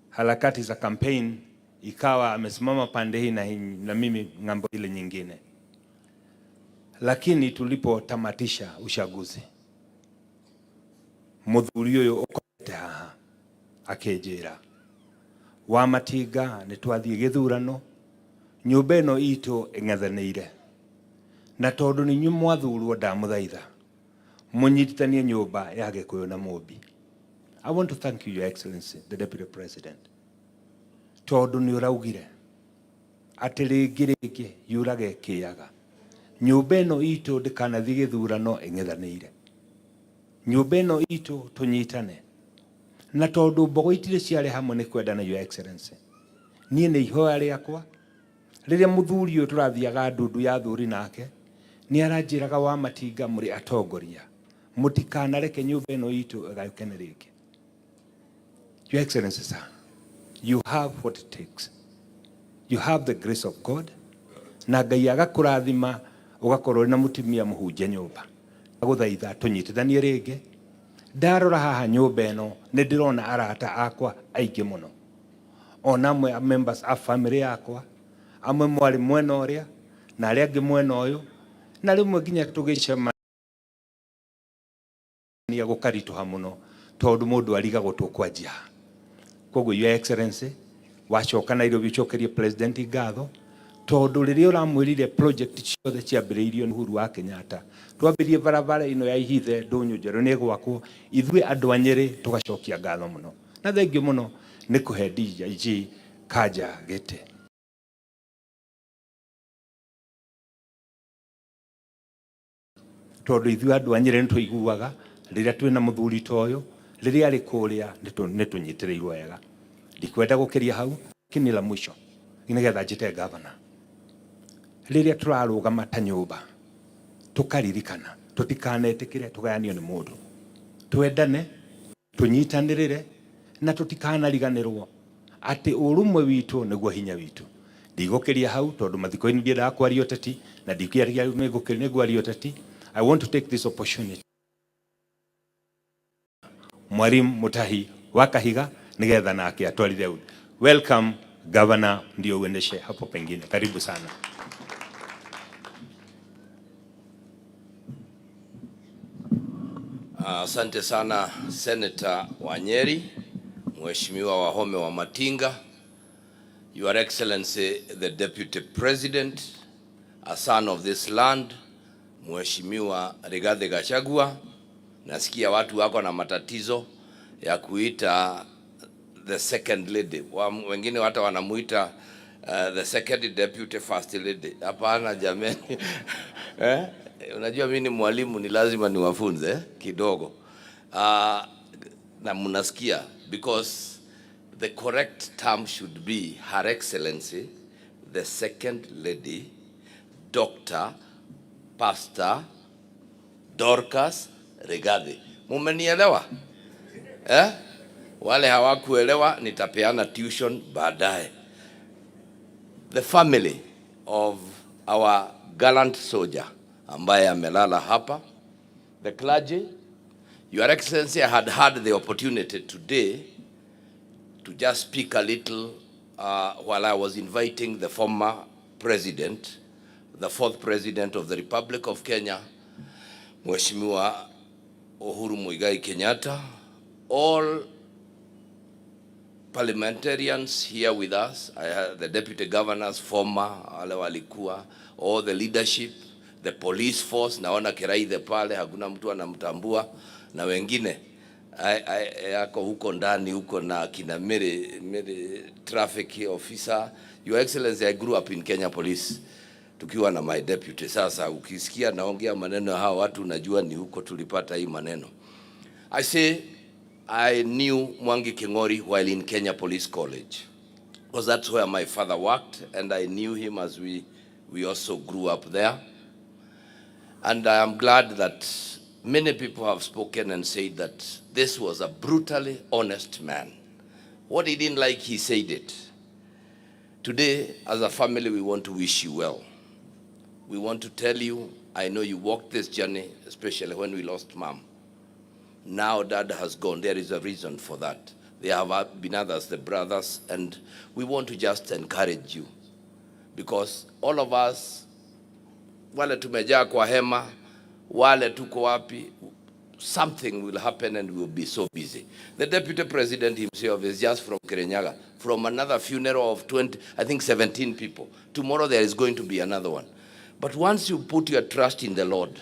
Harakati za campaign ikawa amesimama pande hii na mimi ngambo ile nyingine. Lakini tulipotamatisha uchaguzi, muthuri uyu ukote haha akejera wa matiga nitwathie githurano, nyumba ino itu ing'ethaneire, na tondu ni nyu mwathurwo ndamuthaitha munyitithanie nyumba ya Gikuyu na Mumbi. I want to thank you, Your Excellency, the Deputy President. Tondu ni uraugire ati ringi yurage kiyaga, nyumba ino itu ndikanathie githurano ing'ethaneire, nyumba ino itu tunyitane, na tondu mbogo itire ciare hamwe ni kwendana, Your Excellency, nie ni ihoya riakwa riria muthuri uyu turathiaga ndundu ya thuri nake ni aranjiraga wa matiga muri atongoria mutikanareke nyumba ino itu igayukene ringi. Your Excellency, sir, you have what it takes. You have the grace of God, na Ngai agakurathima ugakorwo na mutimia muhunje nyumba. Aguthaitha tunyitithanie ringi. Ndarora haha nyumba ino ni ndirona arata akwa aingi muno, ona amwe members a family yakwa, amwe mwari mwena uria na aria angi mwena uyu, na rimwe nginya tugicema ni agukarituha muno tondu mundu arigagwo tukwanjia. Koguo Your Excellency, wacoka Nairobi ucokerie President ngatho tondu riria uramwirire project ciothe ciambiriirio ni Uhuru wa Kenyatta twambirie barabara ino ya ihithe ndunyu njeru ni gwakwo ithui andu a Nyeri tugacokia ngatho muno na thengio muno ni kuhe DIG kanja gite tondu ithui andu a Nyeri nituiguaga riria twina muthuri toyo riria ari kuria nitunyitirĩirwo wega ndikwenda gukiria hau kinila mwisho nigetha njite governor riria turarugama ta nyumba tukaririkana tutikanetikire tugayanio ni mundu twendane tunyitanirire na tutikanariganirwo ati urumwe witu niguo hinya witu ndigukiria hau tondu mathiko-ini ndiendaga kwaria uteti na ndikiaria niguaria uteti. I want to take this opportunity Mwalimu Mutahi wa Kahiga nigetha nake atwarire welcome governor ndio uendeshe hapo pengine karibu sana. Asante sana Senator wa Nyeri, Mheshimiwa Wahome wa Matinga, Your Excellency the Deputy President, a son of this land, Mheshimiwa Rigathi Gachagua. Nasikia watu wako na matatizo ya kuita the second lady. Wengine hata wanamuita the second deputy first lady. Hapana jameni. Unajua mimi ni mwalimu, ni lazima niwafunze kidogo. Na mnasikia because the correct term should be Her Excellency the second lady Dr. Pastor Dorcas Rigathi. Mumenielewa? Wale hawakuelewa nitapeana tuition baadaye. The family of our gallant soldier ambaye amelala hapa, the clergy, Your Excellency, I had the opportunity today to just speak a little while I was inviting the former president, the fourth president of the Republic of Kenya, Mheshimiwa Uhuru Kenyatta, all parliamentarians here with us, I had the deputy governors, former, wale walikuwa, all the leadership, the police force, naona Kiraithe pale, hakuna mtu anamtambua, na wengine, yako huko ndani, huko na kina Mary traffic officer. Your Excellency, I grew up in Kenya Police, tukiwa na my deputy. Sasa ukisikia naongea maneno hawa watu najua ni huko tulipata hii maneno. I say I knew Mwangi while in Kenya Police College, because that's where my father worked, and I knew him as we also grew up there. And I am glad that many people have spoken and said that this was a brutally honest man. What he didn't like, he said it. Today, as a family, we want to wish you well. We want to tell you, I know you walked this journey, especially when we lost Mom. Now Dad has gone. There is a reason for that. There have been others, the brothers, and we want to just encourage you. Because all of us, wale tumejaa kwa hema, wale tuko wapi, something will happen and we'll be so busy. The Deputy President himself is just from Kirinyaga, from another funeral of 17 people. Tomorrow there is going to be another one. But once you put your trust in the Lord,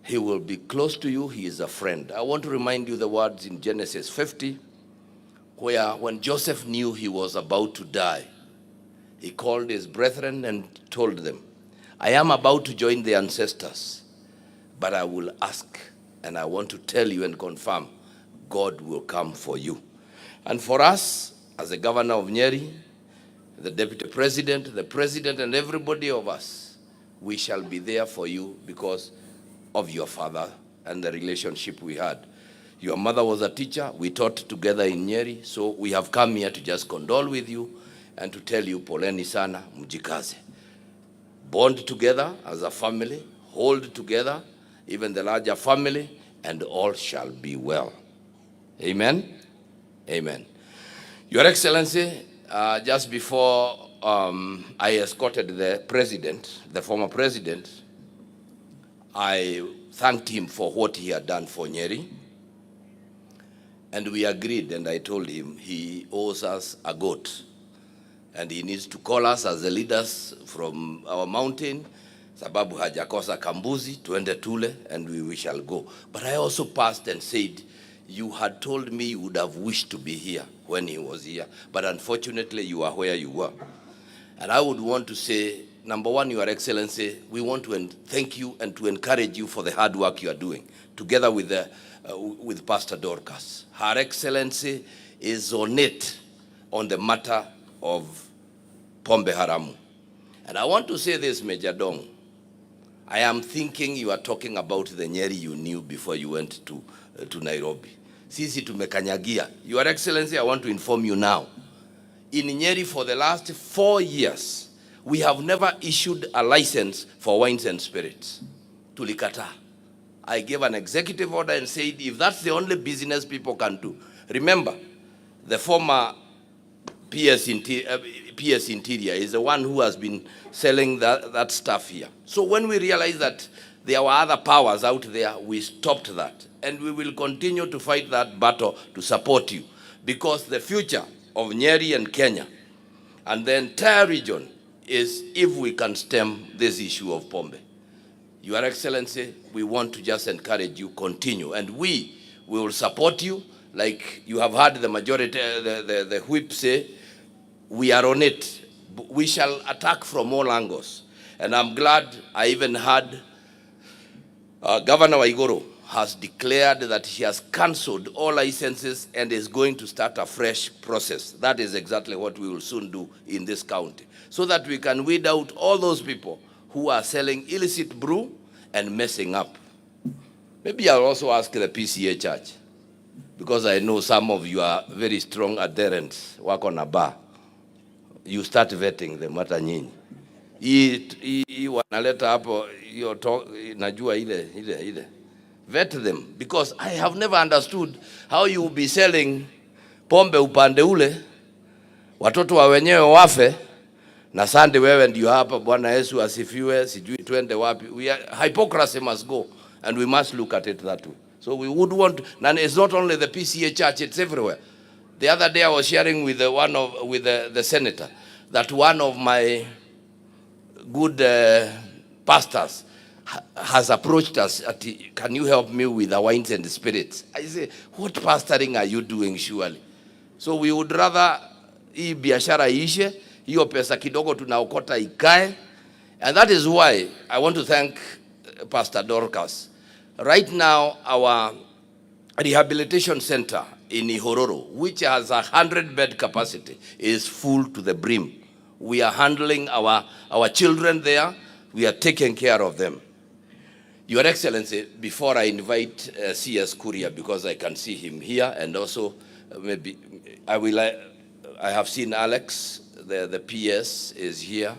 He will be close to you. He is a friend. I want to remind you the words in Genesis 50, where when Joseph knew he was about to die, he called his brethren and told them, I am about to join the ancestors, but I will ask, and I want to tell you and confirm, God will come for you. And for us, as the governor of Nyeri, the deputy president, the president, and everybody of us, we shall be there for you because of your father and the relationship we had. Your mother was a teacher. We taught together in Nyeri, so we have come here to just condole with you and to tell you, poleni sana, mjikaze. Bond together as a family, hold together, even the larger family, and all shall be well. Amen? Amen. Your Excellency, just before I escorted the president, the former president, I thanked him for what he had done for Nyeri. And we agreed, and I told him he owes us a goat. and he needs to call us as the leaders from our mountain, sababu hajakosa kambuzi, tuende tule, and we shall go. But I also passed and said, you had told me you would have wished to be here when he was here, but unfortunately you are where you were. And I would want to say, number one, Your Excellency, we want to thank you and to encourage you for the hard work you are doing, together with Pastor Dorcas. Her Excellency is on it on the matter of Pombe Haramu. And I want to say this, Major Dong. I am thinking you are talking about the Nyeri you knew before you went to Nairobi. Sisi tumekanyagia. Your Excellency, I want to inform you now. In Nyeri for the last 4 years, we have never issued a license for wines and spirits. Tulikata. I gave an executive order and said, if that's the only business people can do. Remember, the former PS Interior is the one who has been selling that stuff here. So when we realized that there were other powers out there, we stopped that. And we will continue to fight that battle to support you. Because the future of Nyeri and Kenya and the entire region is if we can stem this issue of Pombe. Your Excellency, we want to just encourage you, continue. And we will support you, like you have heard the majority, the whip say, we are on it. We shall attack from all angles. And I'm glad I even heard Governor Uhuru has declared that he has cancelled all licenses and is going to start a fresh process. That is exactly what we will soon do in this county, so that we can weed out all those people who are selling illicit brew and messing up. Maybe I'll also ask the PCA church, because I know some of you are very strong adherents, work on a bar. You start vetting them hata nyinyi. Hii wanaleta hapo, najua ile. Vet them, because I have never understood how you will be selling pombe upande ule, watoto wa wenyewe wafe, na Sunday wewe ndio hapa, Bwana Yesu asifiwe, sijui twende wapi. Hypocrisy must go, and we must look at it that way. So we would want, and it's not only the PCA church, it's everywhere. The other day I was sharing with the senator that one of my good pastors has approached us, can you help me with the wines and the spirits? I say, what pastoring are you doing surely? So we would rather hii biashara ishe, hiyo pesa kidogo tunaokota ikae. And that is why I want to thank Pastor Dorcas. Right now, our rehabilitation center in Uhuru, which has 100-bed capacity, is full to the brim. We are handling our children there. We are taking care of them. Your Excellency, before I invite CS Kuria, because I can see him here, and also maybe I have seen Alex, the PS is here.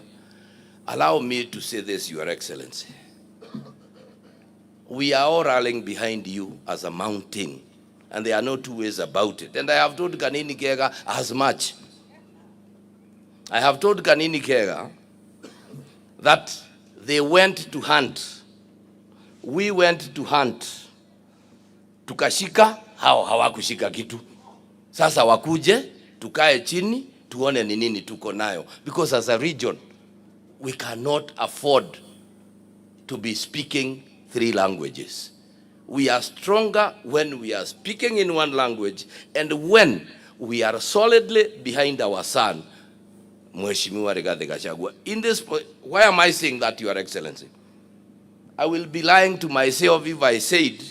Allow me to say this, Your Excellency. We are all rallying behind you as a mountain, and there are no two ways about it. And I have told Kanini Kega as much. I have told Kanini Kega that they went to hunt. We went to hunt. Tukashika, hao hawakushika kitu. Sasa wakuje, tukae chini, tuone ni nini tuko nayo. Because as a region, we cannot afford to be speaking 3 languages. We are stronger when we are speaking in one language, and when we are solidly behind our son, Mheshimiwa Rigathi Gachagua. In this, why am I saying that, Your Excellency? I will be lying to myself if I said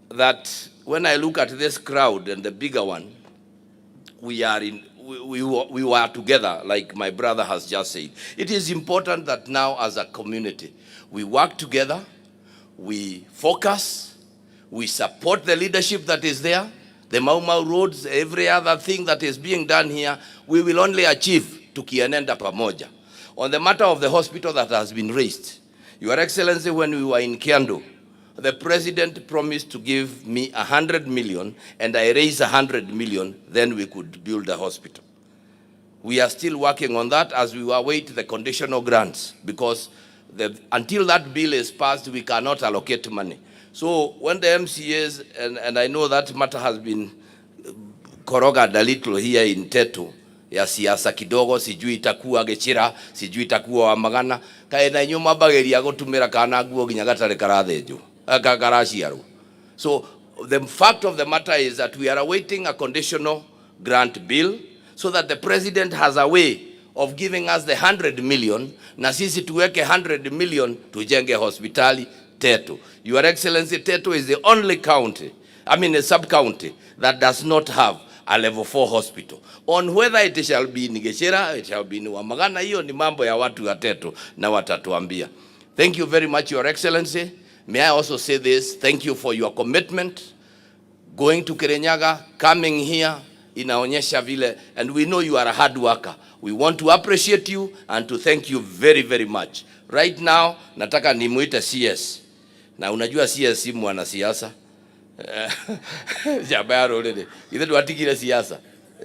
that when I look at this crowd and the bigger one, we were together, like my brother has just said. It is important that now as a community, we work together, we focus, we support the leadership that is there, the Mau Mau roads, every other thing that is being done here, we will only achieve tukienenda pamoja. On the matter of the hospital that has been raised, Your Excellency, when we were in Kiandu, the president promised to give me 100 million, and I raised 100 million, then we could build a hospital. We are still working on that as we await the conditional grants, because until that bill is passed, we cannot allocate money. So when the MCAs, and I know that matter has been corrogated a little here in Tetu, ya siasa kidogo, sijui itakuwa Gachira, sijui itakuwa Wamagana, kaena nyuma bageria gutumira kana guo ginya gatare karathenjo karaciarwo. So the fact of the matter is that we are awaiting a conditional grant bill so that the president has a way of giving us the 100 million na sisi tuweke 100 million tujenge hospitali Tetu. Your Excellency, Tetu is the only county, a sub-county that does not have a level 4 hospital. On whether it shall be in Gachira, it shall be in Wamagana, hiyo ni mambo ya watu wa Tetu na watatuambia. Thank you very much, Your Excellency. May I also say this, thank you for your commitment. Going to Kirinyaga, coming here, inaonyesha vile, and we know you are a hard worker. We want to appreciate you and to thank you very, very much. Right now, nataka nimuite CS. Na unajua CS si mwanasiasa. Jabaro lele. Ile tuatikile siasa.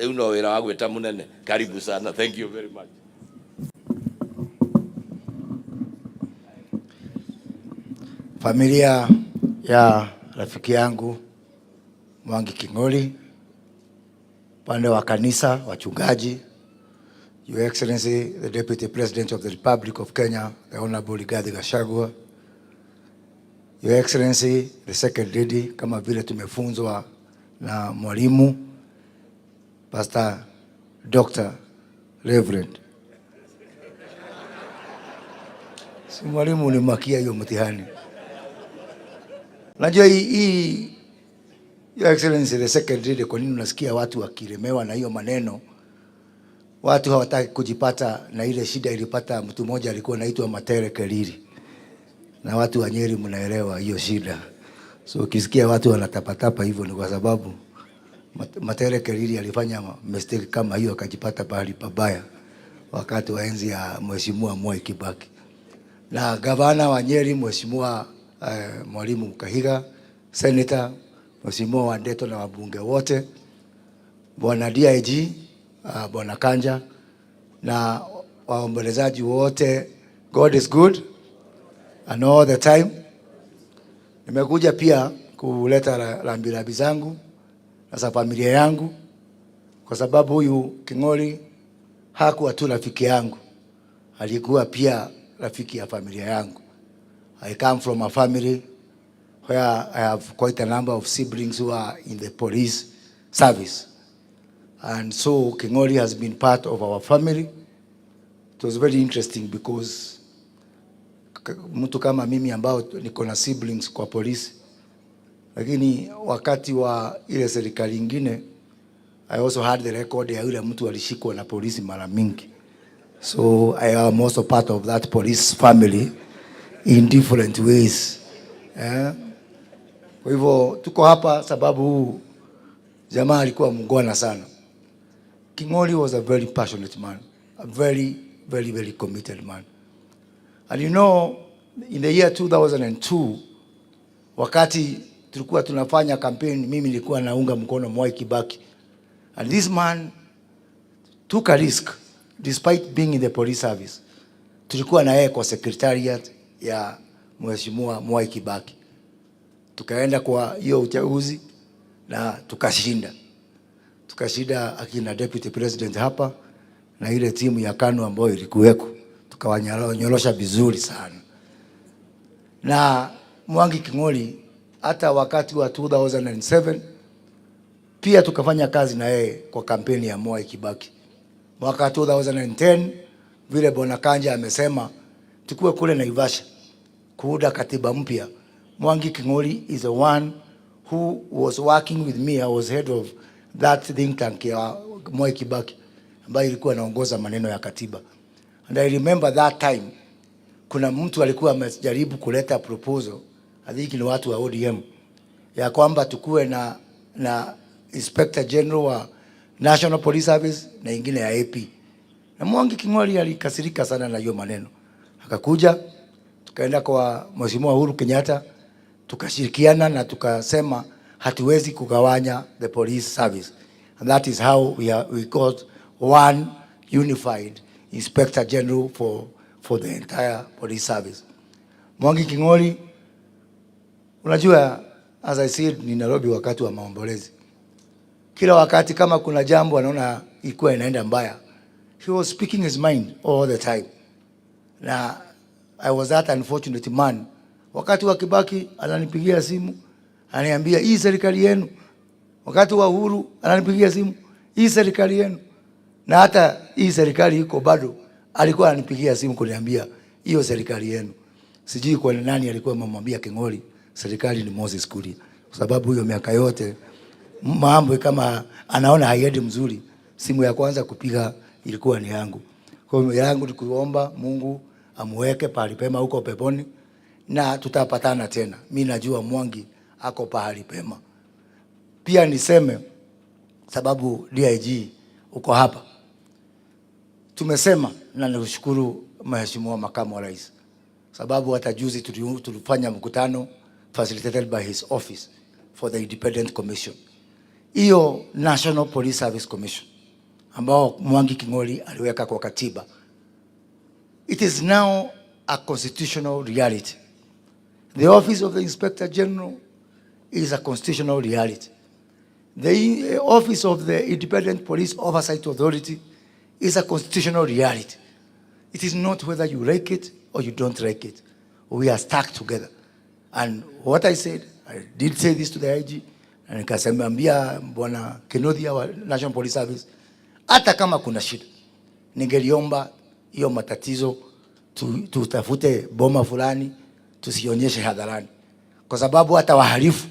Uno wera wangu eta munene. Karibu sana. Thank you very much. Familia ya rafiki yangu Mwangi King'ori, pande wa kanisa, wachungaji, Your Excellency, the Deputy President of the Republic of Kenya, the Honorable Rigathi Gachagua, Your Excellency, the Second Lady, kama vile tumefunzwa na mwalimu, Pastor Dr. Reverend. Si mwalimu ulimwakia hiyo mtihani. Najua hii Your Excellency, the Second Lady, kwa nini unasikia watu wakilemewa na hiyo maneno? Watu hawataki kujipata na ile shida ilipata mtu mmoja alikuwa anaitwa Matere Keriri. Na watu wa Nyeri mnaelewa hiyo shida. So ukisikia watu wanatapatapa hivyo ni kwa sababu Matere Keriri alifanya mistake kama hiyo akajipata pahali pabaya wakati wa enzi ya Mheshimiwa Mwai Kibaki. Na gavana wa Nyeri Mheshimiwa Mwalimu Kahiga, Senator Mheshimiwa Wandeto na wabunge wote, Bwana DIG, Bwana Kanja na waombolezaji wote, God is good and all the time. Nimekuja pia kuleta rambirambi zangu na za familia yangu, kwa sababu huyu King'ori hakuwa tu rafiki yangu, alikuwa pia rafiki ya familia yangu. I come from a family where I have quite a number of siblings who are in the police service. And so King'ori has been part of our family. It was very interesting because mtu kama mimi ambao niko na siblings kwa polisi, lakini wakati wa ile serikali nyingine I also had the record ya yule mtu alishikwa na polisi mara mingi. So I am also part of that police family in different ways. Kwa hivyo tuko hapa sababu jamaa alikuwa mngwana sana. King'ori was a very passionate man, a very, very, very committed man. And you know, in the year 2002, wakati tulikuwa tunafanya campaign, mimi nilikuwa naunga mkono Mwai Kibaki. And this man took a risk despite being in the police service. Tulikuwa na yeye kwa secretariat ya Mheshimiwa Mwai Kibaki. Tukaenda kwa hiyo uchaguzi na tukashinda. Tukashinda akina Deputy President hapa na ile timu ya KANU ambayo ilikuweko. Tukawanyorosha vizuri sana. Na Mwangi King'ori hata wakati wa 2007 pia tukafanya kazi na yeye kwa kampeni ya Mwai Kibaki. Mwaka 2010 vile Bwana Kanja amesema tukue kule Naivasha kuunda katiba mpya. Mwangi King'ori is the one who was working with me. I was head of that think tank ya Mwai Kibaki ambayo ilikuwa naongoza maneno ya katiba. And I remember that time kuna mtu alikuwa amejaribu kuleta proposal, I think ni watu wa ODM, ya kwamba tukue na Inspector General wa National Police Service na ingine ya AP. Na Mwangi King'ori alikasirika sana na hiyo maneno. Akakuja, tukaenda kwa Mheshimiwa Uhuru Kenyatta, tukashirikiana na tukasema hatuwezi kugawanya the police service. And that is how we got one unified Inspector General for the entire police service. Mwangi King'ori, unajua, as I said, ni Nairobi wakati wa maombolezi. kila wakati kama kuna jambo anaona ilikuwa inaenda mbaya, he was speaking his mind all the time. Na I was that unfortunate man. Wakati wa Kibaki ananipigia simu, ananiambia hii serikali yenu. Wakati wa Uhuru ananipigia simu, hii serikali yenu. Na hata hii serikali iko bado alikuwa ananipigia simu kuniambia hiyo serikali yenu. Sijui kwa nani alikuwa amemwambia King'ori serikali ni Moses Kuria. Kwa sababu hiyo miaka yote mambo kama anaona haiendi mzuri, simu ya kwanza kupiga ilikuwa ni yangu. Kwa hiyo yangu ni kuomba Mungu amweke pahali pema huko peponi na tutapatana tena. Mimi najua Mwangi ako pahali pema. Pia niseme sababu DIG uko hapa. Tumesema na nashukuru Mheshimiwa Makamu wa Rais. Sababu hata juzi tulifanya mkutano facilitated by his office for the Independent Commission. Hiyo National Police Service Commission ambao Mwangi King'ori aliweka kwa katiba. It is now a constitutional reality. The office of the Inspector General is a constitutional reality. The office of the Independent Police Oversight Authority is a constitutional reality. It is not whether you like it or you don't like it. We are stuck together. And what I said, I did say this to the IG, na nikasemambia Bwana Kenodia wa National Police Service, hata kama kuna shida, ningeliomba hiyo matatizo tutafute boma fulani, tusionyeshe hadharani. Kwa sababu hata wahalifu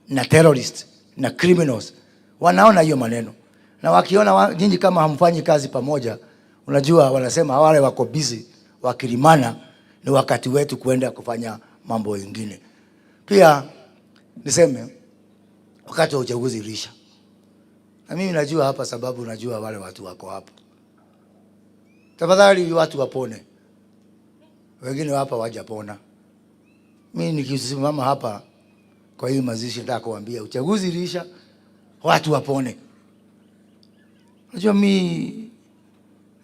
na terrorist na criminals wanaona hiyo maneno. Na wakiona nyinyi kama hamfanyi kazi pamoja, unajua wanasema wale wako busy wakilimana, ni wakati wetu kwenda kufanya mambo mengine. Pia niseme wakati wa uchaguzi ulisha. Na mimi najua hapa sababu najua wale watu wako hapa. Tafadhali watu wapone. Wengine hapa wajapona. Mimi nikisimama hapa kwa hii mazishi nataka kuambia uchaguzi ulisha, watu wapone. Unajua mimi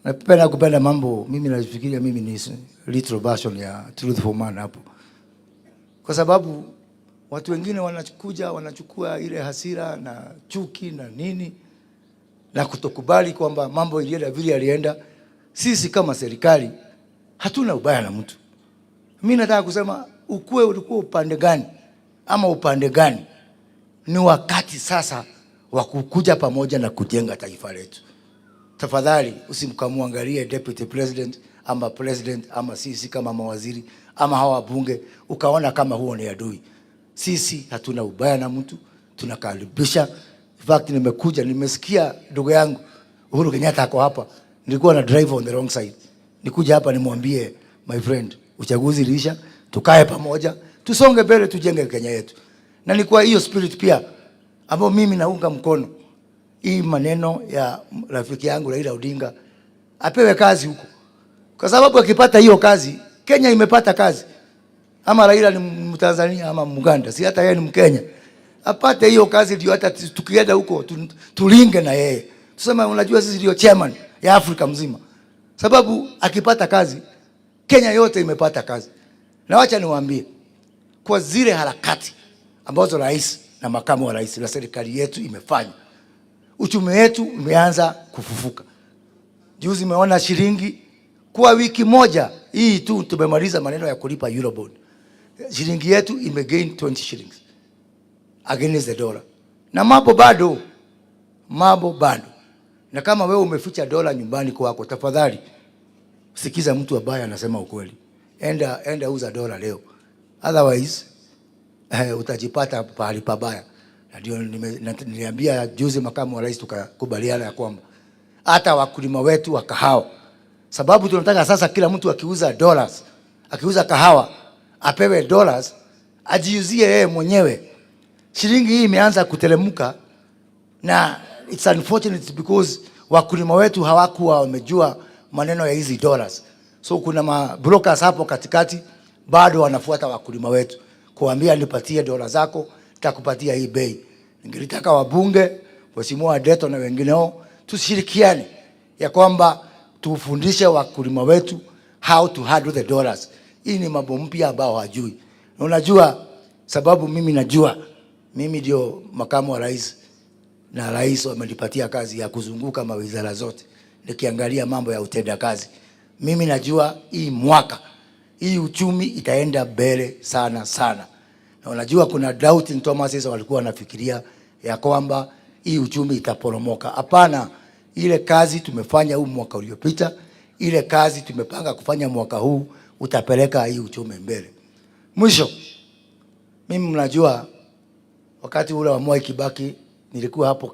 napenda kupenda mambo, mimi nafikiria mimi ni little version ya Truthful Man hapo. Kwa sababu watu wengine wanachukua ile hasira na chuki na nini na kutokubali kwamba mambo ilienda vile yalienda. Sisi kama serikali hatuna ubaya na mtu. Mimi nataka kusema ukue ulikuwa upande gani ama upande gani, ni wakati sasa wa kukuja pamoja na kujenga taifa letu. Tafadhali usimkamwangalie deputy president ama president ama sisi kama mawaziri ama hawa bunge ukaona kama huo ni adui. Sisi hatuna ubaya na mtu, tunakaribisha. In fact nimekuja nimesikia ndugu yangu Uhuru Kenyatta ako hapa. Nilikuwa na drive on the wrong side. Nikuja hapa nimwambie my friend, uchaguzi ulisha, tukae pamoja, tusonge mbele, tujenge Kenya yetu. Na ni kwa hiyo spirit pia ambao mimi naunga mkono hii maneno ya rafiki yangu Raila Odinga apewe kazi huko. Kwa sababu akipata hiyo kazi, Kenya imepata kazi. Ama Raila ni Mtanzania ama Muganda, si hata yeye ni Mkenya. Apate hiyo kazi ndio hata tukienda huko tulinge na yeye. Tuseme unajua sisi ndio chairman ya Afrika mzima. Sababu akipata kazi, Kenya yote imepata kazi. Na wacha niwaambie kwa zile harakati ambazo rais na makamu wa rais na serikali yetu imefanya, uchumi wetu umeanza kufufuka. Juzi umeona shilingi kwa wiki moja hii tu tumemaliza maneno ya kulipa Eurobond. Shilingi yetu imegain 20 shillings against the dollar. Na mambo bado. Na kama wewe umeficha dola nyumbani kwako, tafadhali sikiza mtu ambaye anasema ukweli. Enda uza dola leo. Otherwise utajipata pahali pabaya. Na ndio niliambia juzi makamu wa rais tukakubaliana ya kwamba hata wakulima wetu wa kahawa, sababu tunataka sasa kila mtu akiuza dollars, akiuza kahawa apewe dollars, ajiuzie yeye mwenyewe. Shilingi hii imeanza kuteremka na it's unfortunate because wakulima wetu hawakuwa wamejua maneno ya hizi dollars. So kuna brokers hapo katikati bado wanafuata wakulima wetu kuambia nipatie dola zako, nitakupatia hii bei. Ningelitaka wabunge, Mheshimiwa Tetu na wengineo tushirikiane ya kwamba tufundishe wakulima wetu how to handle the dollars. Hii ni mambo mpya ambao hajui. Na unajua sababu mimi najua, mimi ndio makamu wa rais na rais amenipatia kazi ya kuzunguka mawizara zote nikiangalia mambo ya utenda kazi. Mimi najua hii mwaka hii uchumi itaenda mbele sana sana. Na unajua kuna doubting Thomas walikuwa wanafikiria ya kwamba hii uchumi itaporomoka. Hapana, ile kazi tumefanya huu mwaka uliopita, ile kazi tumepanga kufanya mwaka huu utapeleka hii uchumi mbele. Mwisho, mimi mnajua wakati ule wa Mwai Kibaki nilikuwa hapo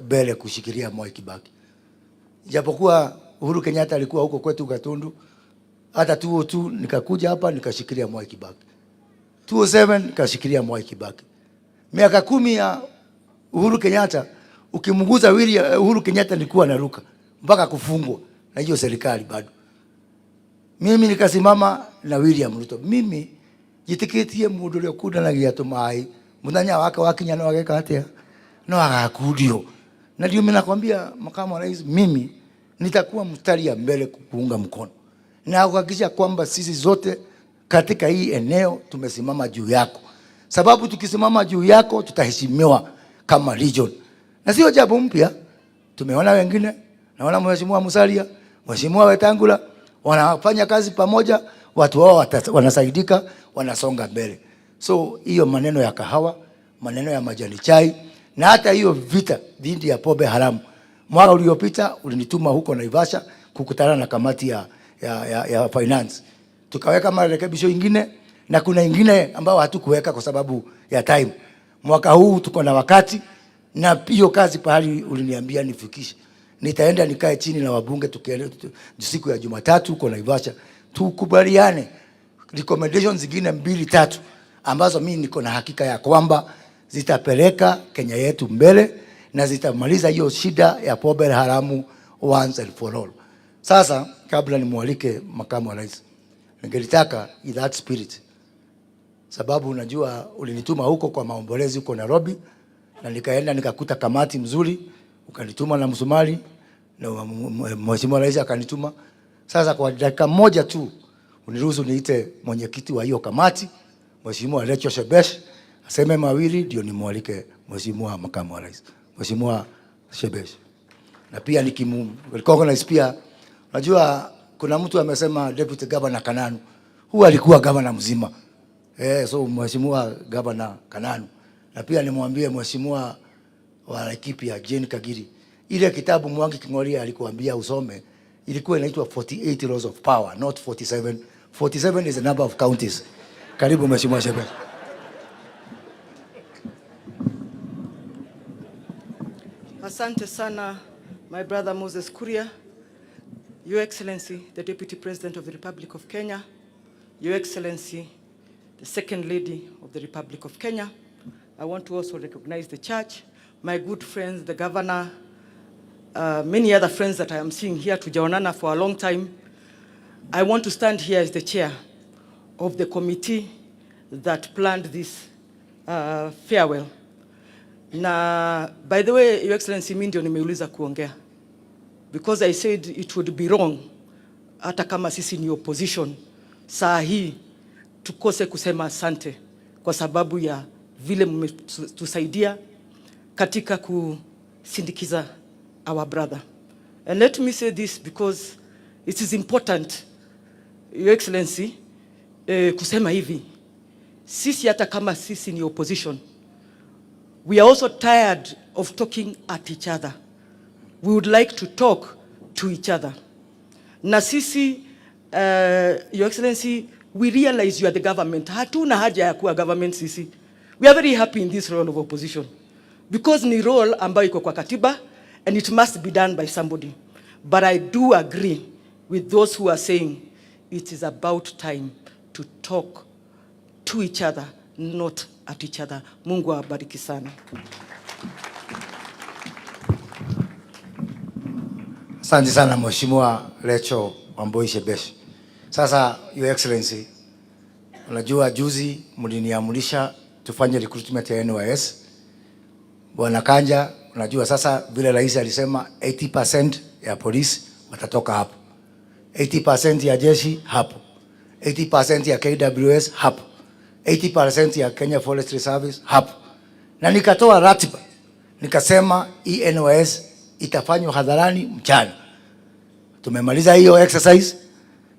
mbele kushikilia Mwai Kibaki. Japokuwa Uhuru Kenyatta alikuwa huko kwetu Gatundu, hata 2002 nikakuja hapa nikashikilia Mwai Kibaki. 2007 nikashikilia Mwai Kibaki. Miaka 10 ya Uhuru Kenyatta, ukimguza Uhuru Kenyatta nilikuwa naruka mpaka kufungwa na hiyo serikali bado. Mimi nikasimama na William Ruto. Mimi jitikitie mundu ule kuda na giatu mai muthanya wake wakinya no ageka atia no agakudio. Na ndio mimi nakwambia makamu wa rais, mimi nitakuwa mstari ya mbele kuunga mkono na kuhakikisha kwamba sisi zote katika hii eneo tumesimama juu yako, sababu tukisimama juu yako tutaheshimiwa kama region. Na sio jambo mpya, tumeona wengine, naona Mheshimiwa Musalia, Mheshimiwa Wetangula wanafanya kazi pamoja, watu wao wanasaidika, wanasonga mbele. So hiyo maneno ya kahawa, maneno ya majani chai, na hata hiyo vita dhidi ya pombe haramu, mwaka uliopita ulinituma huko Naivasha kukutana na kamati ya finance. Tukaweka marekebisho ingine na kuna ingine ambao hatukuweka kwa sababu ya time. Mwaka huu tuko na wakati, na hiyo kazi pahali uliniambia nifikishe, nitaenda nikae chini na wabunge tukienda siku ya Jumatatu huko Naivasha, tukubaliane recommendations zingine 2-3 ambazo mimi niko na hakika ya kwamba zitapeleka Kenya yetu mbele na zitamaliza hiyo shida ya pombe haramu once and for all. Sasa kabla nimwalike makamu wa rais, ningelitaka in that spirit, sababu unajua ulinituma huko kwa maombolezi huko Nairobi, na nikaenda nikakuta kamati mzuri, ukanituma na Msomali na Mheshimiwa rais akanituma. Sasa kwa dakika moja tu uniruhusu niite mwenyekiti wa hiyo kamati, Mheshimiwa Rachel Shebesh, aseme mawili ndio nimwalike Mheshimiwa makamu wa rais. Mheshimiwa Shebesh. Na pia recognize pia, unajua kuna mtu amesema Deputy Governor Kananu, huwa alikuwa governor mzima. So Mheshimiwa Governor Kananu. Na pia nimwambie Mheshimiwa wa Laikipia Jane Kagiri, ile kitabu Mwangi Kingoria alikuambia usome, ilikuwa inaitwa 48 Laws of Power, not 47. 47 is the number of counties. Karibu Mheshimiwa Shebesh. Asante sana, my brother Moses Kuria, Your Excellency, the Deputy President of the Republic of Kenya, Your Excellency, the Second Lady of the Republic of Kenya. I want to also recognize the church, my good friends, the governor, many other friends that I am seeing here to Jaonana for a long time. I want to stand here as the chair of the committee that planned this farewell. Na, by the way, Your Excellency, mimi ndio nimeuliza kuongea, because I said it would be wrong hata kama sisi ni opposition saa hii tukose kusema asante kwa sababu ya vile mmetusaidia katika kusindikiza our brother. And let me say this because it is important, Your Excellency, kusema hivi, sisi hata kama sisi ni opposition, we are also tired of talking at each other. We would like to talk to each other. Na sisi, Your Excellency, we realize you are the government. Hatuna haja ya kuwa government sisi. We are very happy in this role of opposition, because ni role ambayo iko kwa katiba and it must be done by somebody. But I do agree with those who are saying it is about time to talk to each other, not at each other. Mungu awabariki sana. Asante sana Mheshimiwa Rachel Wamboi Shebesh. Sasa Your Excellency, unajua juzi mliniamurisha tufanye recruitment ya NYS. Bwana Kanja, unajua sasa vile rais alisema 80% ya polisi watatoka hapo, 80% ya jeshi hapo, 80% ya KWS hapo, 80% ya Kenya Forestry Service hapo. Na nikatoa ratiba Nikasema hii NYS itafanywa hadharani mchana. Tumemaliza hiyo exercise,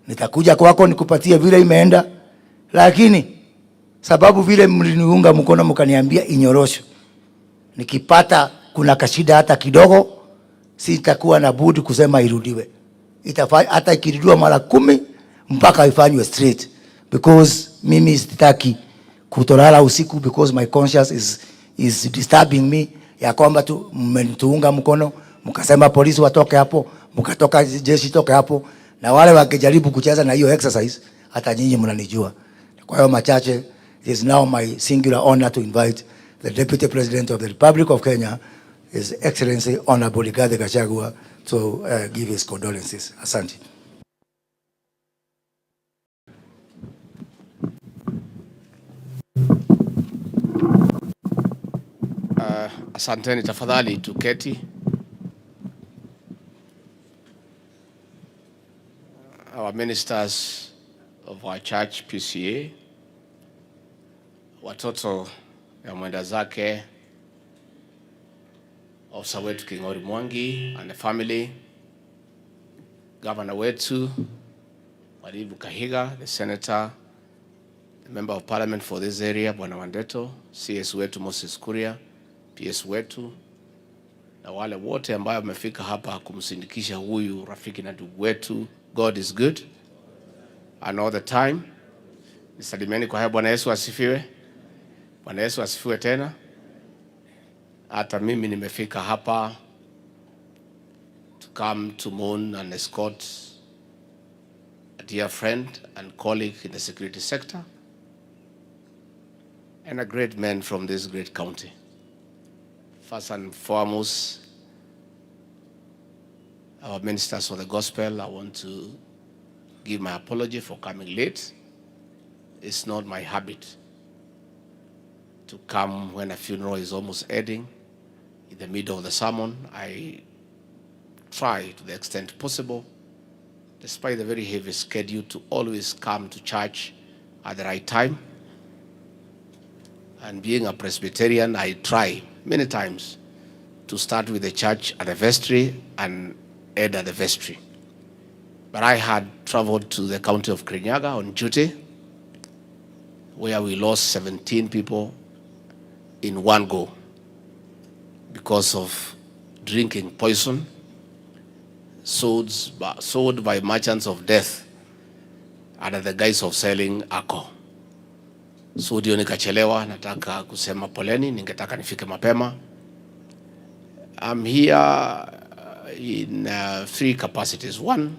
nitakuja kwako nikupatie vile imeenda, lakini sababu vile mliniunga mkono mkaniambia inyorosho, nikipata kuna kashida hata kidogo, sitakuwa na budi kusema irudiwe. Hata ikirudiwa mara 10 mpaka ifanywe straight, because mimi sitaki kutolala usiku, because my conscience is disturbing me, ya kwamba tu mmenituunga mkono, mkasema polisi watoke hapo, mkatoka jeshi toke hapo, na wale wakijaribu kucheza na hiyo exercise hata nyinyi mnanijua. Kwa hiyo machache, it is now my singular honor to invite the Deputy President of the Republic of Kenya, His Excellency Honorable Rigathi Gachagua, to give his condolences. Asante. Asanteni, tafadhali tuketi. Our ministers of our church PCA, watoto ya mwenda zake, ofisa wetu Kingori Mwangi and the family, governor wetu Mwalimu Kahiga, the senator, the member of parliament for this area Bwana Wandeto, CS wetu Moses Kuria, PS wetu, na wale wote ambao wamefika hapa kumsindikisha huyu rafiki na ndugu wetu. God is good and all the time. Nisalimieni kwa haya. Bwana Yesu asifiwe. Bwana Yesu asifiwe tena. Hata mimi nimefika hapa to come to mourn and escort a dear friend and colleague in the security sector and a great man from this great county. First and foremost, our ministers for the gospel, I want to give my apology for coming late. It's not my habit to come when a funeral is almost ending. In the middle of the sermon, I try to the extent possible, despite the very heavy schedule, to always come to church at the right time. And being a Presbyterian, I try many times to start with the church at the vestry and end at the vestry. But I had traveled to the county of Kirinyaga on duty, where we lost 17 people in one go because of drinking poison sold by merchants of death under the guise of selling alcohol. So ndio nikachelewa. Nataka kusema poleni, ningetaka nifike mapema. I'm here in 3 capacities. One,